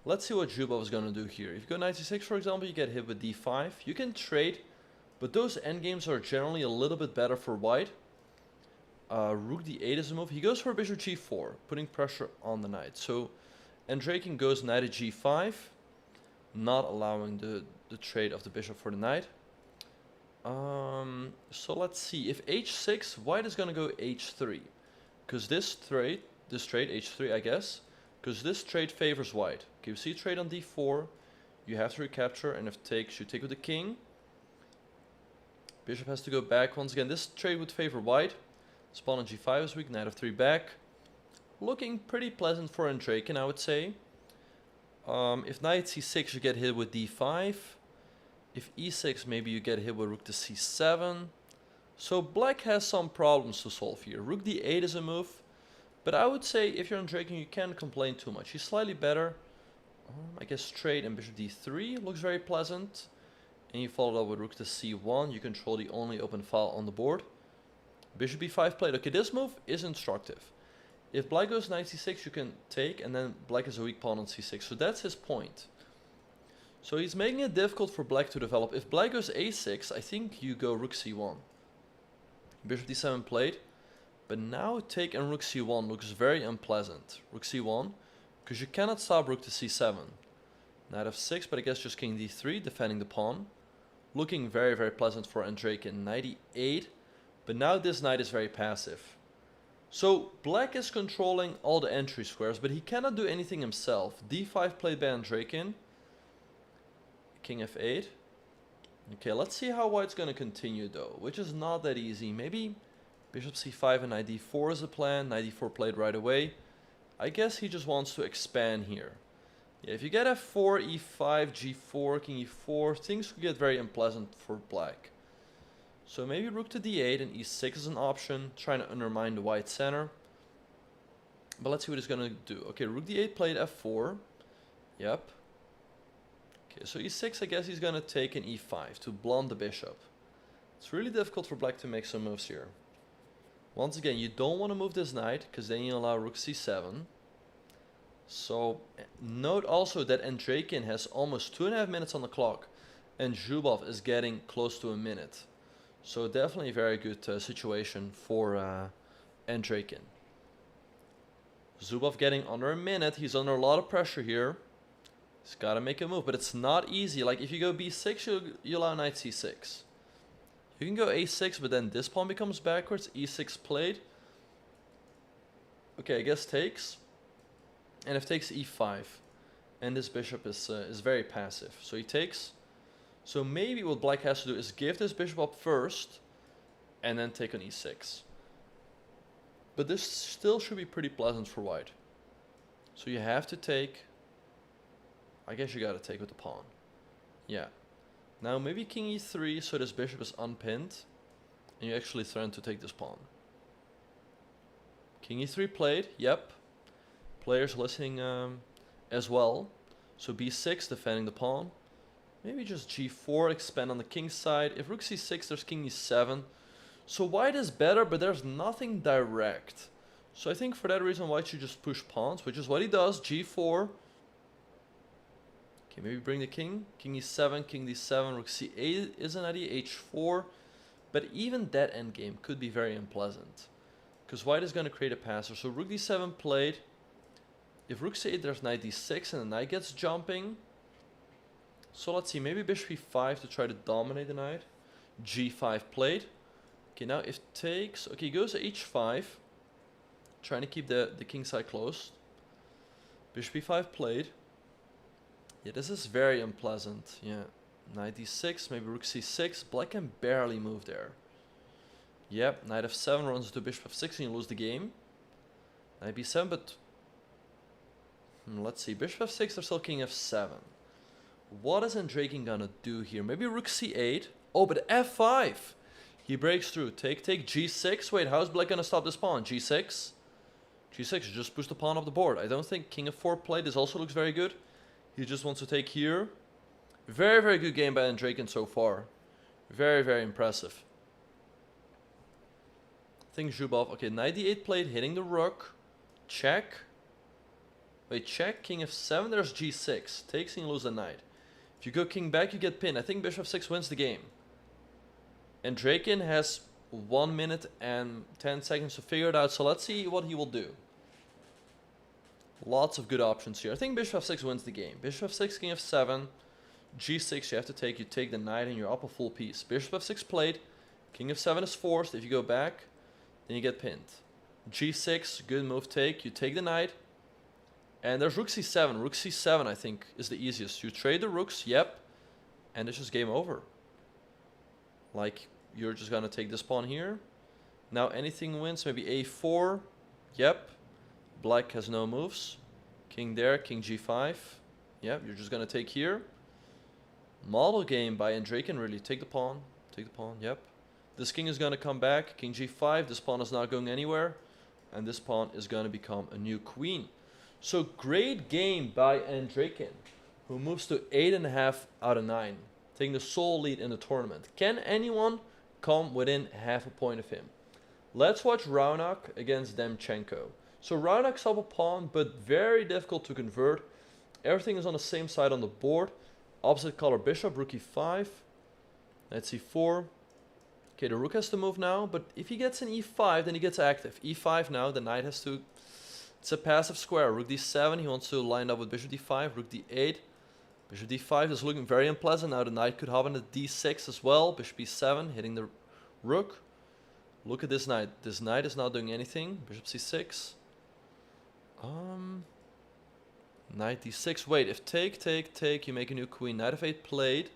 Let's see what Zubov is going to do here. If you go knight c6, for example, you get hit with d5. You can trade, but those endgames are generally a little bit better for white. Rook d8 is a move. He goes for bishop g4, putting pressure on the knight. So Andreikin goes knight at g5, not allowing the trade of the bishop for the knight. So let's see. If h6, white is going to go h3. Because this trade h3, I guess, because this trade favors white. Okay, you see trade on d4, you have to recapture, and if takes, you take with the king. Bishop has to go back once again. This trade would favor white. This pawn on g5 is weak, knight f3 back. Looking pretty pleasant for Andreikin, I would say. If knight c6, you get hit with d5. If e6, maybe you get hit with rook to c7. So black has some problems to solve here. Rook d8 is a move. But I would say if you're Andreikin, you can't complain too much. He's slightly better. I guess trade and bishop d3 looks very pleasant. And you follow up with rook to c1. You control the only open file on the board. Bishop b5 played. Okay, this move is instructive. If black goes knight c6, you can take, and then black is a weak pawn on c6. So that's his point. So he's making it difficult for black to develop. If black goes a6, I think you go rook c1. Bishop d7 played. But now take and rook c1 looks very unpleasant. Rook c1, because you cannot stop rook to c7. Knight f6, but I guess just king d3, defending the pawn. Looking very, very pleasant for Andreikin. Knight e8, but now this knight is very passive. So black is controlling all the entry squares, but he cannot do anything himself. d5 played by Andreikin. King f8. Okay, let's see how white's going to continue though, which is not that easy. Maybe bishop c5 and knight d4 is a plan. Knight d4 played right away. I guess he just wants to expand here. Yeah, if you get f4, e5, g4, king e4, things could get very unpleasant for black. So maybe rook to d8 and e6 is an option, trying to undermine the white center. But let's see what he's going to do. Okay, rook d8 played f4. Yep. Okay, so e6, I guess he's going to take an e5 to blunt the bishop. It's really difficult for black to make some moves here. Once again, you don't want to move this knight, because then you allow rook c7. So, note also that Andreikin has almost 2.5 minutes on the clock, and Zubov is getting close to a minute. So definitely a very good situation for Andreikin. Zubov getting under a minute. He's under a lot of pressure here. He's got to make a move, but it's not easy. Like if you go b6, you allow knight c6. You can go a6, but then this pawn becomes backwards. e6 played. Okay, I guess takes. And if takes e5. And this bishop is very passive. So he takes. So maybe what black has to do is give this bishop up first. And then take on e6. But this still should be pretty pleasant for white. So you have to take. I guess you got to take with the pawn. Yeah. Now maybe king e3, so this bishop is unpinned. And you actually threaten to take this pawn. King e3 played, yep. Players listening as well. So b6, defending the pawn. Maybe just g4, expand on the king's side. If rook c6, there's king e7. So white is better, but there's nothing direct. So I think for that reason, white should just push pawns, which is what he does. G4. Okay, maybe bring the king. King e7, king d7, rook c8 is an idea, h4. But even that endgame could be very unpleasant, because white is going to create a passer. So rook d7 played. If rook c8, there's knight d6, and the knight gets jumping. So let's see, maybe bishop e5 to try to dominate the knight. g5 played. Okay, now if takes, okay, he goes to h5, trying to keep the king side closed. Bishop e5 played. Yeah, this is very unpleasant. Yeah, knight d6, maybe rook c6. Black can barely move there. Yep, knight f7 runs into bishop f6 and you lose the game. Knight b7, but let's see, bishop f6, there's still king f7. What is Andreikin gonna do here? Maybe rook c8. Oh, but f5. He breaks through. Take, g6. Wait, how's black gonna stop this pawn? g6. G6, just push the pawn off the board. I don't think king f4 played. This also looks very good. He just wants to take here. Very, very good game by Andreikin so far. Very, very impressive. I think Zubov. Okay, knight d8 played, hitting the rook. Check. Wait, check. King f7. There's g6. Takes and you lose the knight. If you go king back, you get pinned. I think bishop f6 wins the game. Andreikin has 1 minute and 10 seconds to figure it out. So let's see what he will do. Lots of good options here. I think bishop f6 wins the game. Bishop f6, king f7, g6 you have to take. You take the knight and you're up a full piece. Bishop f6 played. King f7 is forced. If you go back, then you get pinned. g6, good move, take. You take the knight. And there's rook c7. Rook c7 I think is the easiest. You trade the rooks, yep. And it's just game over. Like, you're just gonna take this pawn here. Now anything wins, maybe a4. Yep. Black has no moves. King there, king g5. Yep, you're just gonna take here. Model game by Andreikin, really. Take the pawn, yep. This king is gonna come back, king g5. This pawn is not going anywhere. And this pawn is gonna become a new queen. So great game by Andreikin, who moves to 8.5 out of 9. Taking the sole lead in the tournament. Can anyone come within half a point of him? Let's watch Raunak against Demchenko. So Raunak's up a pawn, but very difficult to convert. Everything is on the same side on the board. Opposite color bishop, rook e5. Knight c4. Okay, the rook has to move now, but if he gets an e5, then he gets active. e5 now, the knight has to... It's a passive square. Rook d7, he wants to line up with bishop d5, rook d8. Bishop d5 is looking very unpleasant. Now the knight could hop into d6 as well. Bishop e7, hitting the rook. Look at this knight. This knight is not doing anything. Bishop c6. Knight d6. Wait, if take, you make a new queen. Knight f8 played.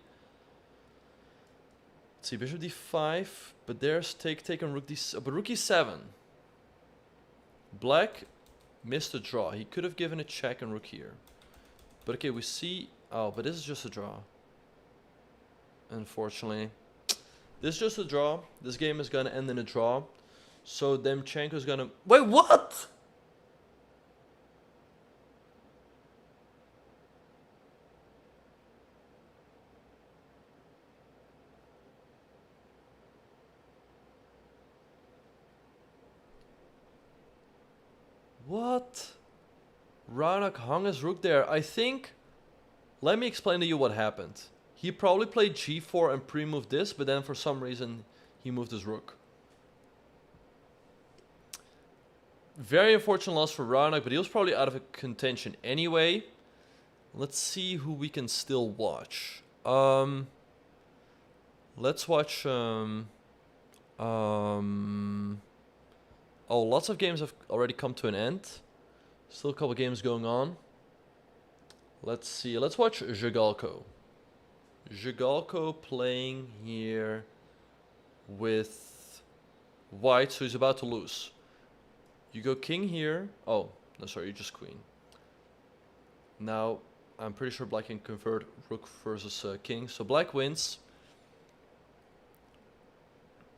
Let's see, bishop d5. But there's take on rook d7. But rook e7. Black missed a draw. He could have given a check on rook here. But okay, we see... Oh, but this is just a draw. Unfortunately. This is just a draw. This game is going to end in a draw. So Demchenko is going to... Wait, what? What? Raunak hung his rook there. I think... Let me explain to you what happened. He probably played g4 and pre-moved this, but then for some reason he moved his rook. Very unfortunate loss for Raunak, but he was probably out of contention anyway. Let's see who we can still watch. Let's watch... Oh, lots of games have already come to an end. Still a couple games going on. Let's see. Let's watch Zhigalko. Zhigalko playing here with white, so he's about to lose. You go king here. Oh, no, sorry, you just queen. Now, I'm pretty sure black can convert rook versus king, so black wins.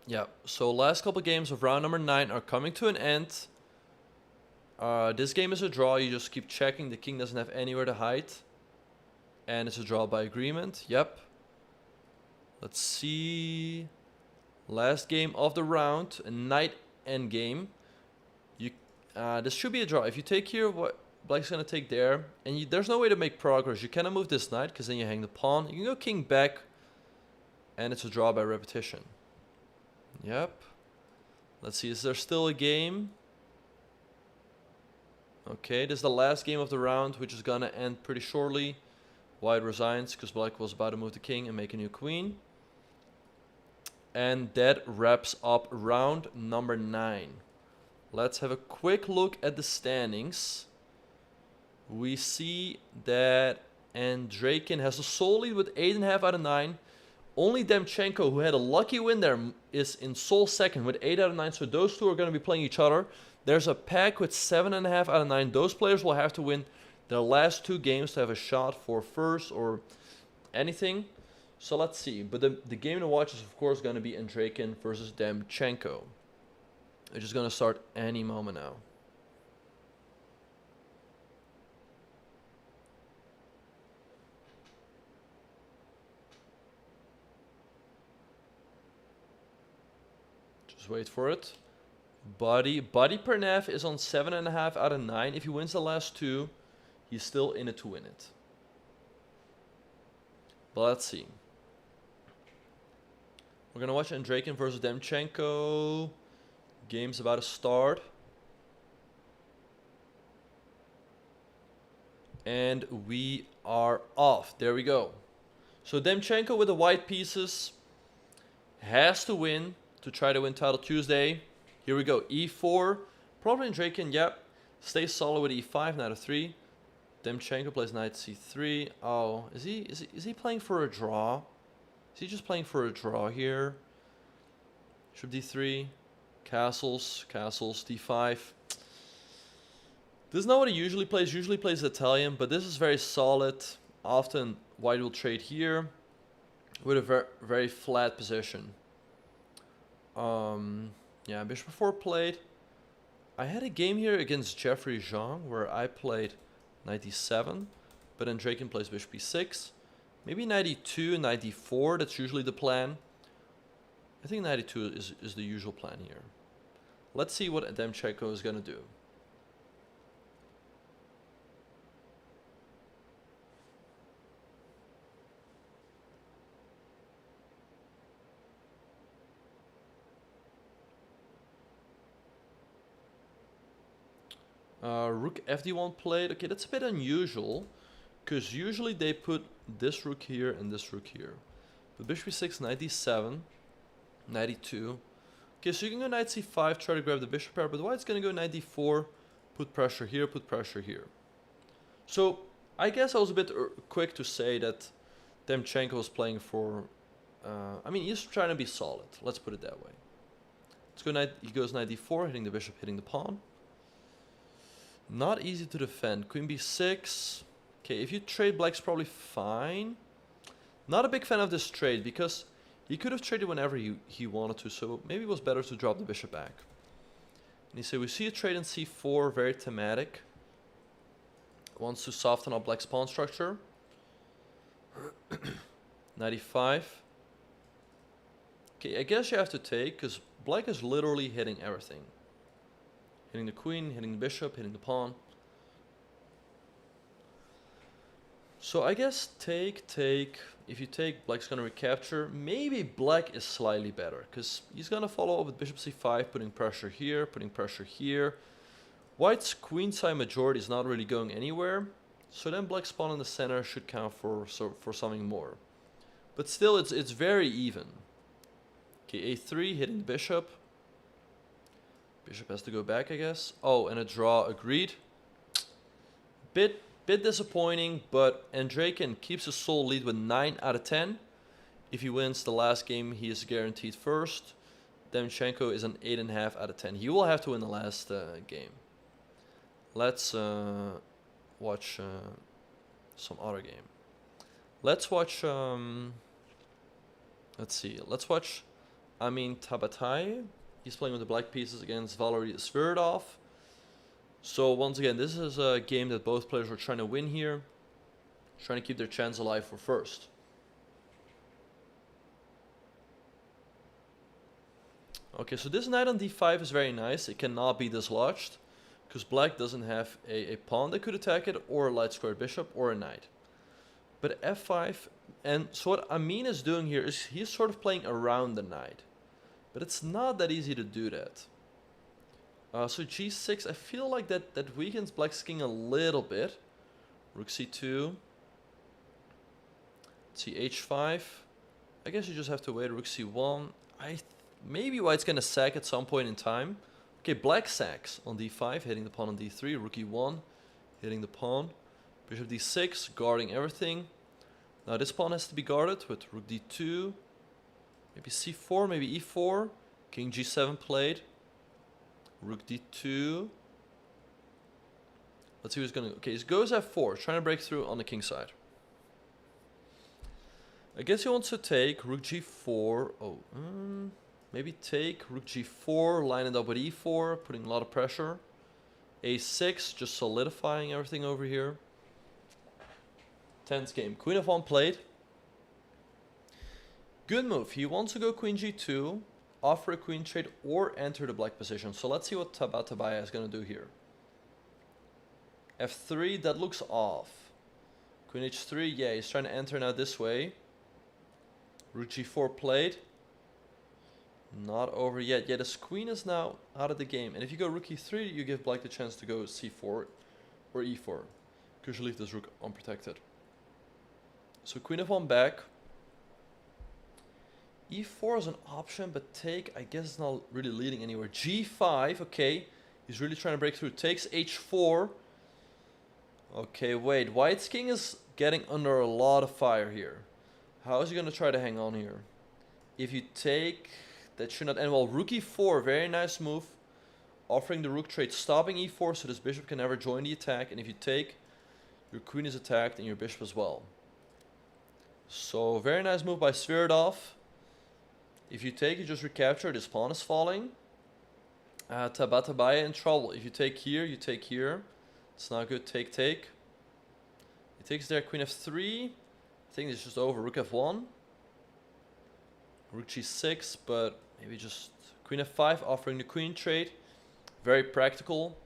Yeah, so last couple games of round number 9 are coming to an end. This game is a draw. You just keep checking. The king doesn't have anywhere to hide. And it's a draw by agreement. Yep. Let's see. Last game of the round, a knight endgame. This should be a draw. If you take here, what black's gonna take there, and there's no way to make progress. You cannot move this knight because then you hang the pawn. You can go king back, and it's a draw by repetition. Yep. Let's see, is there still a game? Okay, this is the last game of the round, which is gonna end pretty shortly. White resigns because black was about to move the king and make a new queen. And that wraps up round number 9. Let's have a quick look at the standings. We see that Andreikin has a sole lead with 8.5 out of 9. Only Demchenko, who had a lucky win there, is in sole second with 8 out of 9. So those two are going to be playing each other. There's a pack with 7.5 out of 9. Those players will have to win their last 2 games to have a shot for first or anything. So let's see. But the game to watch is, of course, going to be Andreikin versus Demchenko, which is going to start any moment now. Just wait for it. Buddy Pernev is on 7.5 out of 9. If he wins the last 2, he's still in it to win it. But let's see. We're going to watch Andreikin versus Demchenko. Game's about to start. And we are off. There we go. So Demchenko with the white pieces has to win to try to win Title Tuesday. Here we go. E4. Probably Andreikin, yep. Stays solid with E5, knight of 3. Demchenko plays knight C3. Oh, is he playing for a draw? Is he just playing for a draw here? Bishop D3. Castles, D5. This is not what he usually plays. Usually plays Italian, but this is very solid. Often white will trade here with a very flat position. Yeah, bishop 4 played. I had a game here against Jeffrey Zhang where I played knight d7, but Andreikin plays bishop e6. Maybe knight e2 and knight d4. That's usually the plan. I think knight e2 is the usual plan here. Let's see what Demchenko is going to do. Rook fd1 played. Okay, that's a bit unusual, because usually they put this rook here and this rook here. But bishop e6, knight d7, knight e2. Okay, so you can go knight c5, try to grab the bishop pair, but the white's going to go knight d4, put pressure here, put pressure here. So I guess I was a bit quick to say that Demchenko was playing for... I mean, he's trying to be solid. Let's put it that way. Let's go knight. He goes knight d4, hitting the bishop, hitting the pawn. Not easy to defend. Queen b6. Okay, if you trade, black's probably fine. Not a big fan of this trade because he could have traded whenever he wanted to, so maybe it was better to drop the bishop back. And he said, we see a trade in c4, very thematic. Wants to soften up black's pawn structure. Knight e5. Okay, I guess you have to take, because black is literally hitting everything. Hitting the queen, hitting the bishop, hitting the pawn. So I guess take. If you take, black's going to recapture. Maybe black is slightly better, because he's going to follow up with bishop c5, putting pressure here, putting pressure here. White's queenside majority is not really going anywhere, so then black's pawn in the center should count for something more. But still, it's very even. Okay, a3, hitting the bishop. Bishop has to go back, I guess. Oh, and a draw agreed. Bit disappointing, but Andreikin keeps a sole lead with 9 out of 10. If he wins the last game, he is guaranteed first. Demchenko is an 8.5 out of 10. He will have to win the last game. Let's watch some other game. Let's watch... let's see. Let's watch Amin Tabatai. He's playing with the black pieces against Valery Zverdoff. So once again, this is a game that both players are trying to win here. Trying to keep their chance alive for first. Okay, so this knight on d5 is very nice. It cannot be dislodged, because black doesn't have a pawn that could attack it, or a light squared bishop, or a knight. But f5, and so what Amin is doing here is he's sort of playing around the knight. But it's not that easy to do that. So g6, I feel like that weakens black's king a little bit. Rook c2. Let's see, h5. I guess you just have to wait. Rook c1. Maybe white's gonna sack at some point in time. Okay, black sacks on d5, hitting the pawn on d3. Rook e1, hitting the pawn. Bishop d6, guarding everything. Now this pawn has to be guarded with rook d2. Maybe c4, maybe e4. King g7 played. Rook d2. Let's see who's gonna... Okay, he goes f4, trying to break through on the king side. I guess he wants to take rook g4. Oh, maybe take rook g4, line it up with e4, putting a lot of pressure. a6, just solidifying everything over here. Tense game. Queen f1 played. Good move. He wants to go queen g2, offer a queen trade, or enter the black position. So let's see what Tabatabaia is going to do here. f3, that looks off. Queen h3, yeah, he's trying to enter now this way. Rook g4 played. Not over yet. Yeah, this queen is now out of the game. And if you go rook e3, you give black the chance to go c4 or e4. Because you leave this rook unprotected. So queen f1 back. e4 is an option, but take, I guess, it's not really leading anywhere. g5, okay. He's really trying to break through. Takes h4. Okay, wait. White's king is getting under a lot of fire here. How is he going to try to hang on here? If you take, that should not end well. Rook e4, very nice move. Offering the rook trade, stopping e4 so this bishop can never join the attack. And if you take, your queen is attacked and your bishop as well. So, very nice move by Zverdoff. If you take, you just recapture. This pawn is falling. Tabatabaia in trouble. If you take here, you take here. It's not good. Take, take. He takes there. Queen f3. I think it's just over. Rook f1. Rook g6, but maybe just queen f5, offering the queen trade. Very practical.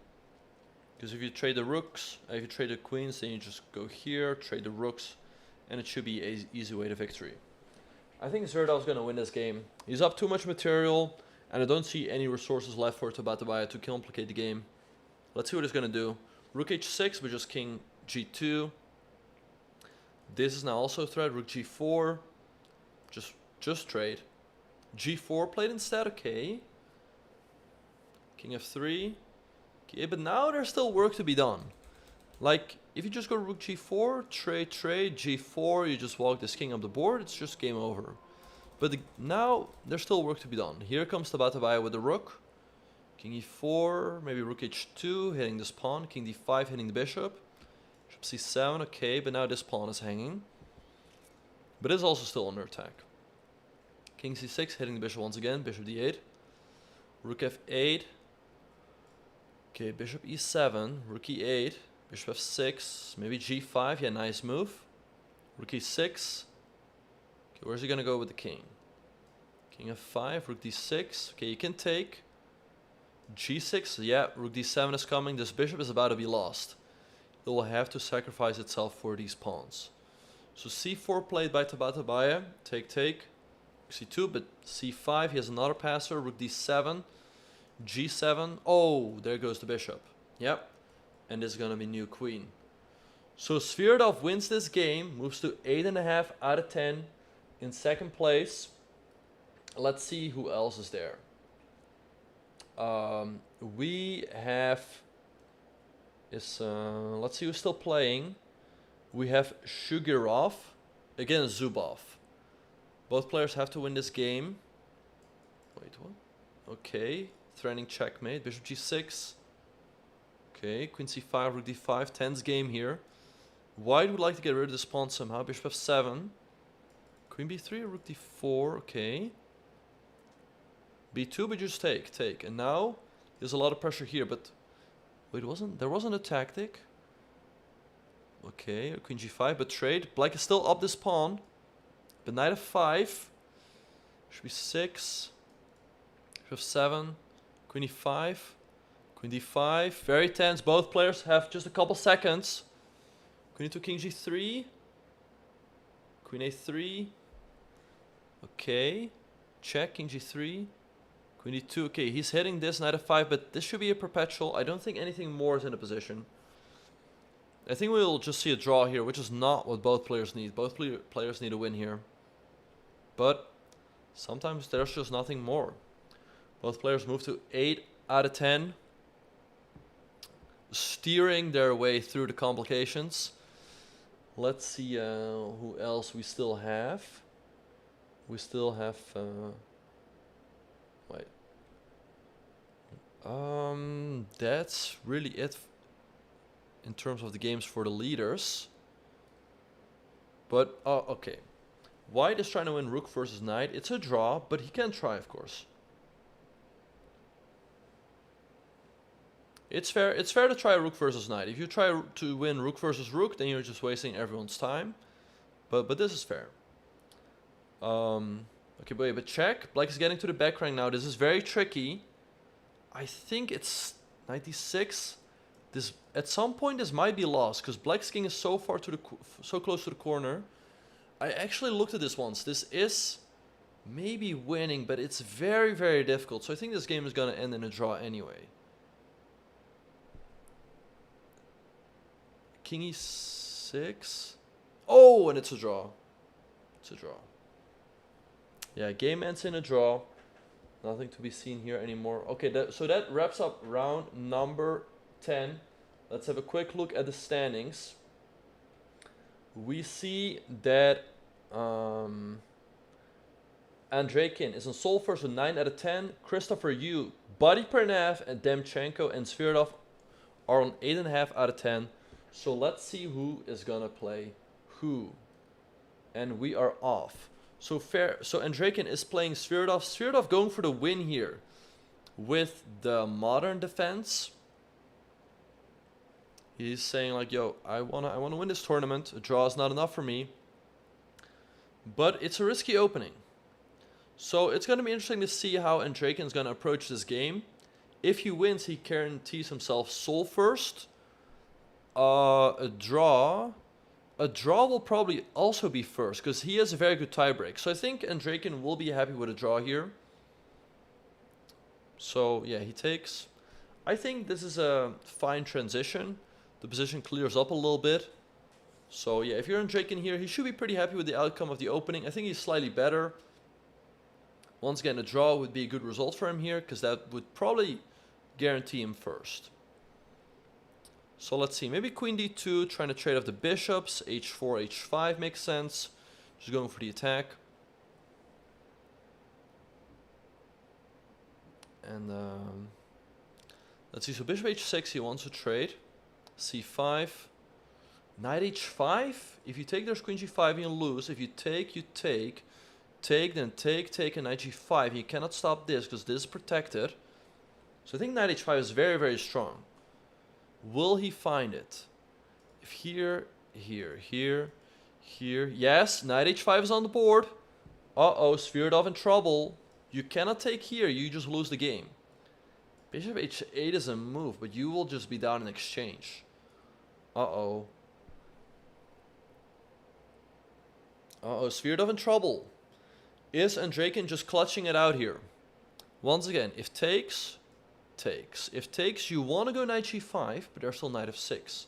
Because if you trade the rooks, if you trade the queens, then you just go here, trade the rooks, and it should be an easy way to victory. I think Zverdoff's going to win this game. He's up too much material, and I don't see any resources left for Tabatabaia to complicate the game. Let's see what he's going to do. Rook h6, but just king g2. This is now also a threat. Rook g4. Just trade. g4 played instead. Okay. King f3. Okay, but now there's still work to be done. Like, if you just go rook g4, trade, g4, you just walk this king up the board, it's just game over. But now, there's still work to be done. Here comes Tabatabaia with the rook. King e4, maybe rook h2, hitting this pawn. King d5, hitting the bishop. Bishop c7, okay, but now this pawn is hanging. But it's also still under attack. King c6, hitting the bishop once again. Bishop d8. Rook f8. Okay, bishop e7, rook e8. Bishop f6, maybe g5, yeah, nice move. Rook e6. Okay, where's he gonna go with the king? King f5, rook d6. Okay, you can take. g6, yeah, rook d7 is coming. This bishop is about to be lost. It will have to sacrifice itself for these pawns. So c4 played by Tabatabaia. Take, take. c2, but c5, he has another passer. Rook d7. g7. Oh, there goes the bishop. Yep. And this is going to be new queen. So Zverdoff wins this game, moves to 8.5 out of 10 in second place. Let's see who else is there. We have... let's see who's still playing. We have Shugirov against Zubov. Both players have to win this game. Wait, what? Okay. Threatening checkmate. Bishop g6. Okay, queen c5, rook d5, tense game here. White would like to get rid of this pawn somehow. Bishop f7. Queen b3, rook d4, okay. b2, but just take, take. And now, there's a lot of pressure here, but... Wait, there wasn't a tactic? Okay, queen g5, but trade. Black is still up this pawn. But knight f5. Should be 6. bishop f7, queen e5, queen d5. Very tense. Both players have just a couple seconds. Queen e2, king g3, queen a3. Okay, check, king g3, queen d2. Okay, he's hitting this, knight f5, but this should be a perpetual. I don't think anything more is in a position. I think we'll just see a draw here, which is not what both players need. Both players need a win here. But sometimes there's just nothing more. Both players move to 8 out of 10. Steering their way through the complications. Let's see who else we still have. We still have... wait. That's really it in terms of the games for the leaders. But, okay. White is trying to win rook versus knight. It's a draw, but he can try, of course. It's fair to try rook versus knight. If you try to win rook versus rook, then you're just wasting everyone's time. But this is fair. Okay, but check. Black is getting to the back rank now. This is very tricky. I think it's 96. This at some point this might be lost because Black's king is so far to the so close to the corner. I actually looked at this once. This is maybe winning, but it's very, very difficult. So I think this game is gonna end in a draw anyway. King e6. Oh, and it's a draw. It's a draw. Yeah, game ends in a draw. Nothing to be seen here anymore. Okay, so that wraps up round number 10. Let's have a quick look at the standings. We see that Andreikin is on sole first with 9 out of 10. Christopher Yu, Buddy Pernev, and Demchenko and Zverdoff are on 8.5 out of 10. So let's see who is gonna play who. And we are off. So Andreikin is playing Zverdoff. Zverdoff going for the win here with the modern defense. He's saying like, yo, I wanna win this tournament. A draw is not enough for me. But it's a risky opening. So it's gonna be interesting to see how Andreikin is gonna approach this game. If he wins, he guarantees himself sole first. A draw will probably also be first because he has a very good tiebreak. So I think Andreikin will be happy with a draw here. So yeah, he takes. I think this is a fine transition. The position clears up a little bit. So yeah, if you're Andreikin here, he should be pretty happy with the outcome of the opening. I think he's slightly better. Once again, a draw would be a good result for him here because that would probably guarantee him first. So let's see, maybe queen d2, trying to trade off the bishops. h4, h5 makes sense. Just going for the attack. And let's see, so bishop h6, he wants to trade. c5. Knight h5. If you take, there's queen g5, you lose. If you take, you take. Take, then take, and knight g5. You cannot stop this because this is protected. So I think knight h5 is very, very strong. Will he find it? If here, here. Yes, knight h5 is on the board. Uh-oh, Zverdoff in trouble. You cannot take here, you just lose the game. Bishop h8 is a move, but you will just be down in exchange. Uh-oh. Uh-oh, Zverdoff in trouble. Is Andreikin just clutching it out here? Once again, if takes... takes. If takes, you want to go knight g5, but there's still knight f6.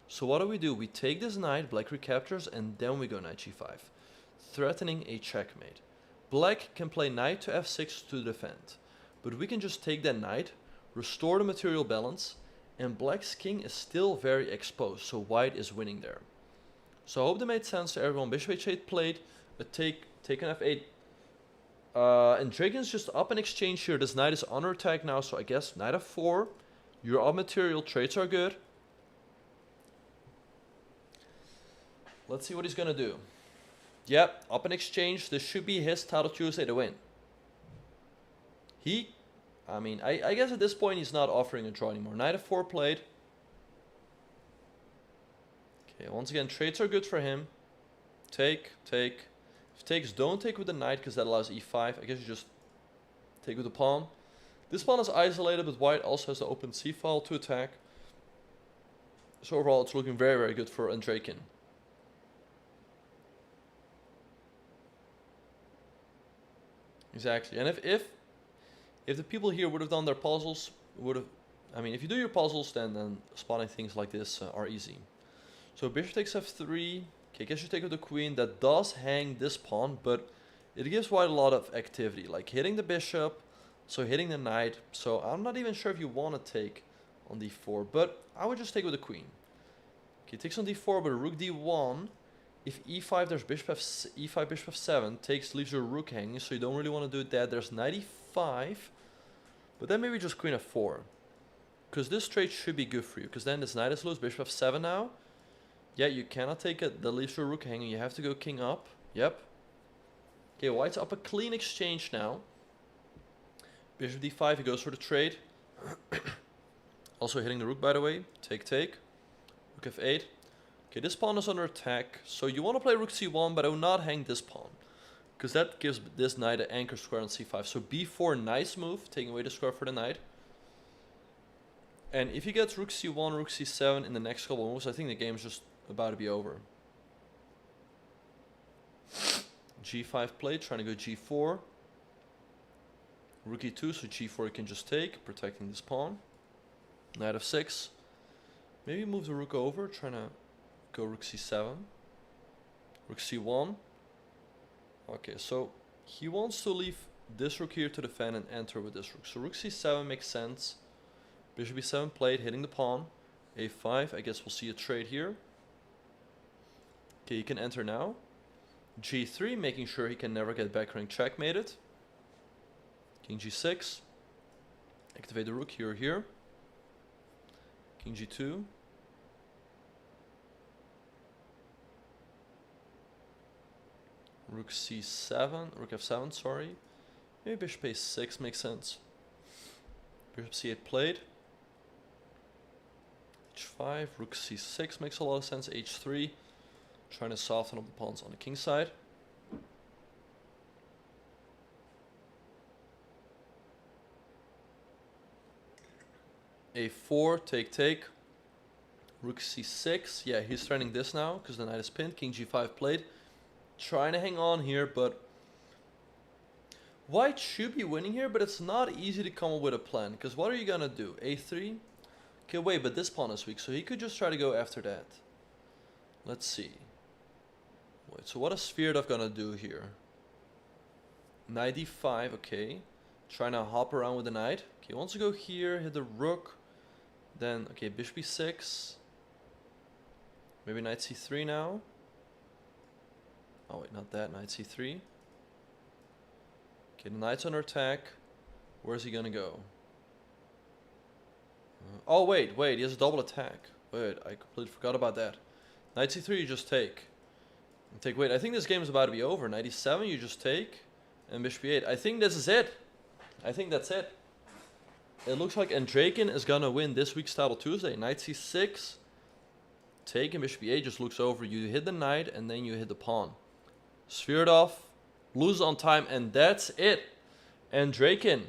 So what do? We take this knight, black recaptures, and then we go knight g5, threatening a checkmate. Black can play knight to f6 to defend, but we can just take that knight, restore the material balance, and black's king is still very exposed, so white is winning there. So I hope that made sense to everyone. Bishop h8 played, a take on f8. Andreikin's just up in exchange here. This knight is under attack now, so I guess knight f4. Your up material trades are good. Let's see what he's gonna do. Yep, up in exchange. This should be his title Tuesday to win. I guess at this point he's not offering a draw anymore. Knight f4 played. Okay, once again, trades are good for him. Take. If takes, don't take with the knight because that allows e5. I guess you just take with the pawn. This pawn is isolated, but white also has the open c-file to attack. So overall, it's looking very, very good for Andreikin. Exactly, and if the people here would have done their puzzles, I mean, if you do your puzzles, then spotting things like this are easy. So bishop takes f3. Okay, I guess you take with the queen. That does hang this pawn, but it gives white a lot of activity, like hitting the bishop, so hitting the knight. So I'm not even sure if you want to take on d4, but I would just take with the queen. Okay, takes on d4, but rook d1. If e5, there's bishop e5, bishop f7, leaves your rook hanging, so you don't really want to do that. There's knight e5, but then maybe just queen f4, because this trade should be good for you, because then this knight is loose, bishop f7 now. Yeah, you cannot take it, that leaves your rook hanging, you have to go king up. Yep. Okay, white's up a clean exchange now. Bishop d5, he goes for the trade. Also hitting the rook, by the way. Take. Rook f8. Okay, this pawn is under attack, so you want to play rook c1, but I will not hang this pawn, because that gives this knight an anchor square on c5. So b4, nice move, taking away the square for the knight. And if he gets rook c1, rook c7 in the next couple of moves, I think the game's just about to be over. g5 play, trying to go g4. Rook e2, so g4 you can just take, protecting this pawn. Knight f6. Maybe move the rook over, trying to go rook c7. Rook c1. Okay, so he wants to leave this rook here to defend and enter with this rook. So rook c7 makes sense. Bishop e7 played, hitting the pawn. a5, I guess we'll see a trade here. Okay, he can enter now. g3, making sure he can never get back rank checkmated. King g6. Activate the rook here. King g2. Rook c7, rook f7, sorry. Maybe bishop a6 makes sense. Bishop c8 played. h5, rook c6 makes a lot of sense. h3, trying to soften up the pawns on the king side. a4, take. Rook c6, yeah, he's threatening this now, because the knight is pinned. King g5 played. Trying to hang on here, but white should be winning here, but it's not easy to come up with a plan, because what are you gonna do? a3? Okay, wait, but this pawn is weak, so he could just try to go after that. Let's see. Wait, so what is Zverdoff gonna do here? Knight d5, okay. Trying to hop around with the knight. Okay, he wants to go here, hit the rook. Then, okay, bishop e6. Maybe knight c3 now. Oh wait, not that, knight c3. Okay, the knight's under attack. Where's he gonna go? Oh wait, he has a double attack. Wait, I completely forgot about that. Knight c3 you just take. Wait, I think this game is about to be over. Knight e7 you just take. And bishop e8. I think this is it. I think that's it. It looks like Andreikin is gonna win this week's Title Tuesday. Knight c6. Take, and bishop e8 just looks over. You hit the knight and then you hit the pawn. Zverdoff loses on time, and that's it. Andreikin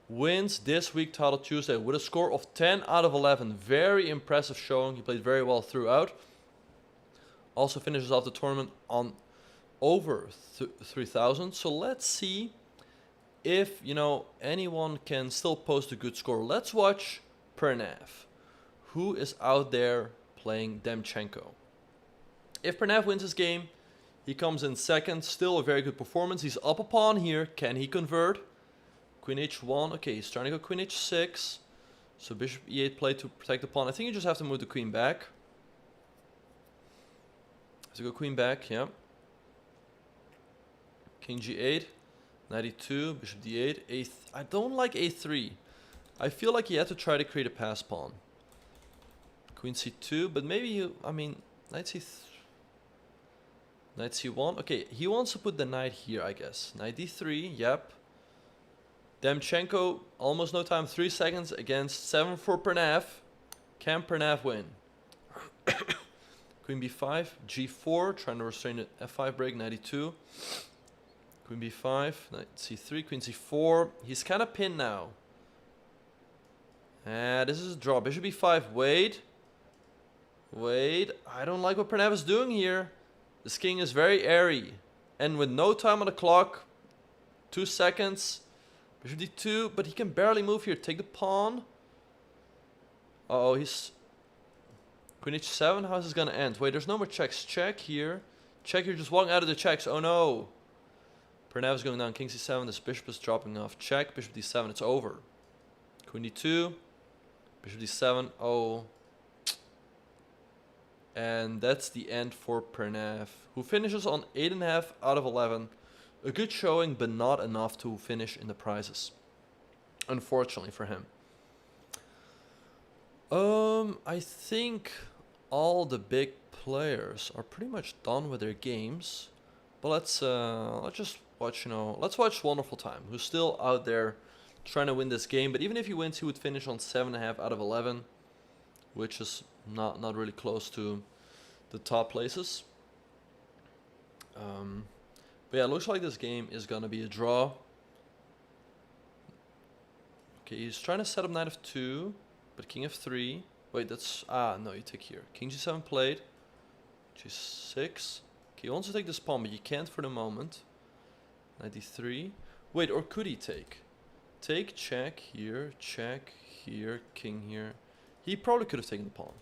wins this week Title Tuesday with a score of 10 out of 11. Very impressive showing. He played very well throughout. Also finishes off the tournament on over 3,000. So let's see if, you know, anyone can still post a good score. Let's watch Pranav, who is out there playing Demchenko. If Pranav wins this game, he comes in second. Still a very good performance. He's up a pawn here. Can he convert? Queen h1. Okay, he's trying to go queen h6. So bishop e8 play to protect the pawn. I think you just have to move the queen back. Have to go queen back, yeah. King g8. Knight e2. Bishop d8. I don't like a3. I feel like he had to try to create a pass pawn. Queen c2, but maybe you, I mean, knight c3. Knight c1. Okay, he wants to put the knight here, I guess. Knight d3, yep. Demchenko, almost no time, 3 seconds against 7 for Pranav. Can Pranav win? Queen b5, g4, trying to restrain the f5 break, knight e2. Queen b5, knight c3, queen c4. He's kind of pinned now. This is a draw. Bishop b5. Wait. I don't like what Pranav is doing here. This king is very airy. And with no time on the clock, 2 seconds. Bishop d2, but he can barely move here. Take the pawn. Uh-oh, he's... Queen h7, how's this gonna end? Wait, there's no more checks. Check here. Check here, just walking out of the checks. Oh no. Pranav is going down. King c7, this bishop is dropping off. Check, bishop d7, it's over. Queen d2. Bishop d7, oh. And that's the end for Pranav, who finishes on 8.5 out of 11. A good showing, but not enough to finish in the prizes. Unfortunately for him. I think all the big players are pretty much done with their games. But let's just watch, let's watch Wonderful Time, who's still out there trying to win this game. But even if he wins, he would finish on 7.5 out of 11, which is not really close to the top places. But yeah, it looks like this game is gonna be a draw. Okay, he's trying to set up knight f2, but king f3. Wait, that's no, you take here. King g7 played. g6. Okay, you want to take this pawn, but you can't for the moment. Knight d3. Wait, or could he take? Take, check here, king here. He probably could have taken the pawn.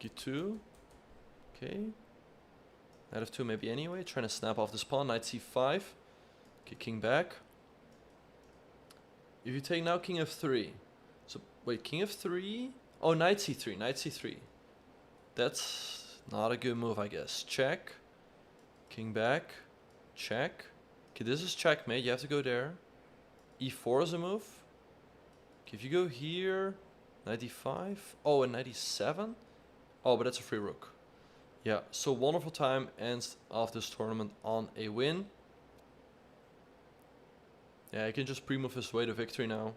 g2. Okay. Knight f2 maybe anyway. Trying to snap off this pawn. Knight c5. Okay, king back. If you take now king f3. So, wait, king f3? Oh, knight c3. Knight c3. That's not a good move, I guess. Check. King back. Check. Okay, this is checkmate. You have to go there. e4 is a move. Okay, if you go here, knight d5. Oh, and knight d7. Oh, but that's a free rook. Yeah, so Wonderful Time ends off this tournament on a win. Yeah, he can just pre-move his way to victory now.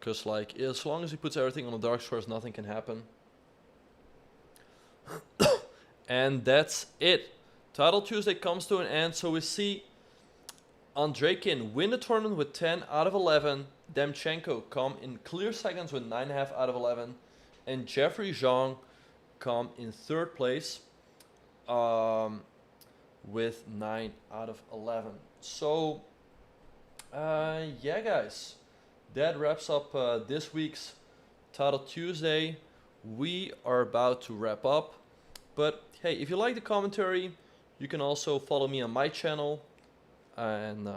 Because, like, as long as he puts everything on the dark shores, nothing can happen. And that's it. Title Tuesday comes to an end, so we see Andreikin win the tournament with 10 out of 11. Demchenko come in clear seconds with 9.5 out of 11. And Jeffrey Zhang come in third place with 9 out of 11. So, yeah, guys, that wraps up this week's Title Tuesday. We are about to wrap up. But, hey, if you like the commentary, you can also follow me on my channel. And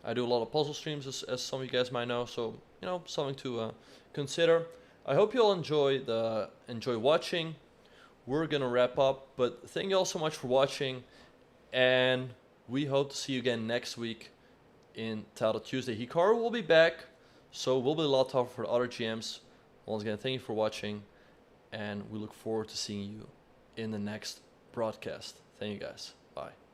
I do a lot of puzzle streams, as some of you guys might know. So, something to consider. I hope you all enjoy watching. We're gonna wrap up, but thank you all so much for watching, and we hope to see you again next week in Title Tuesday. Hikaru will be back, so we'll be a lot tougher for the other GMs. Once again, thank you for watching, and we look forward to seeing you in the next broadcast. Thank you guys. Bye.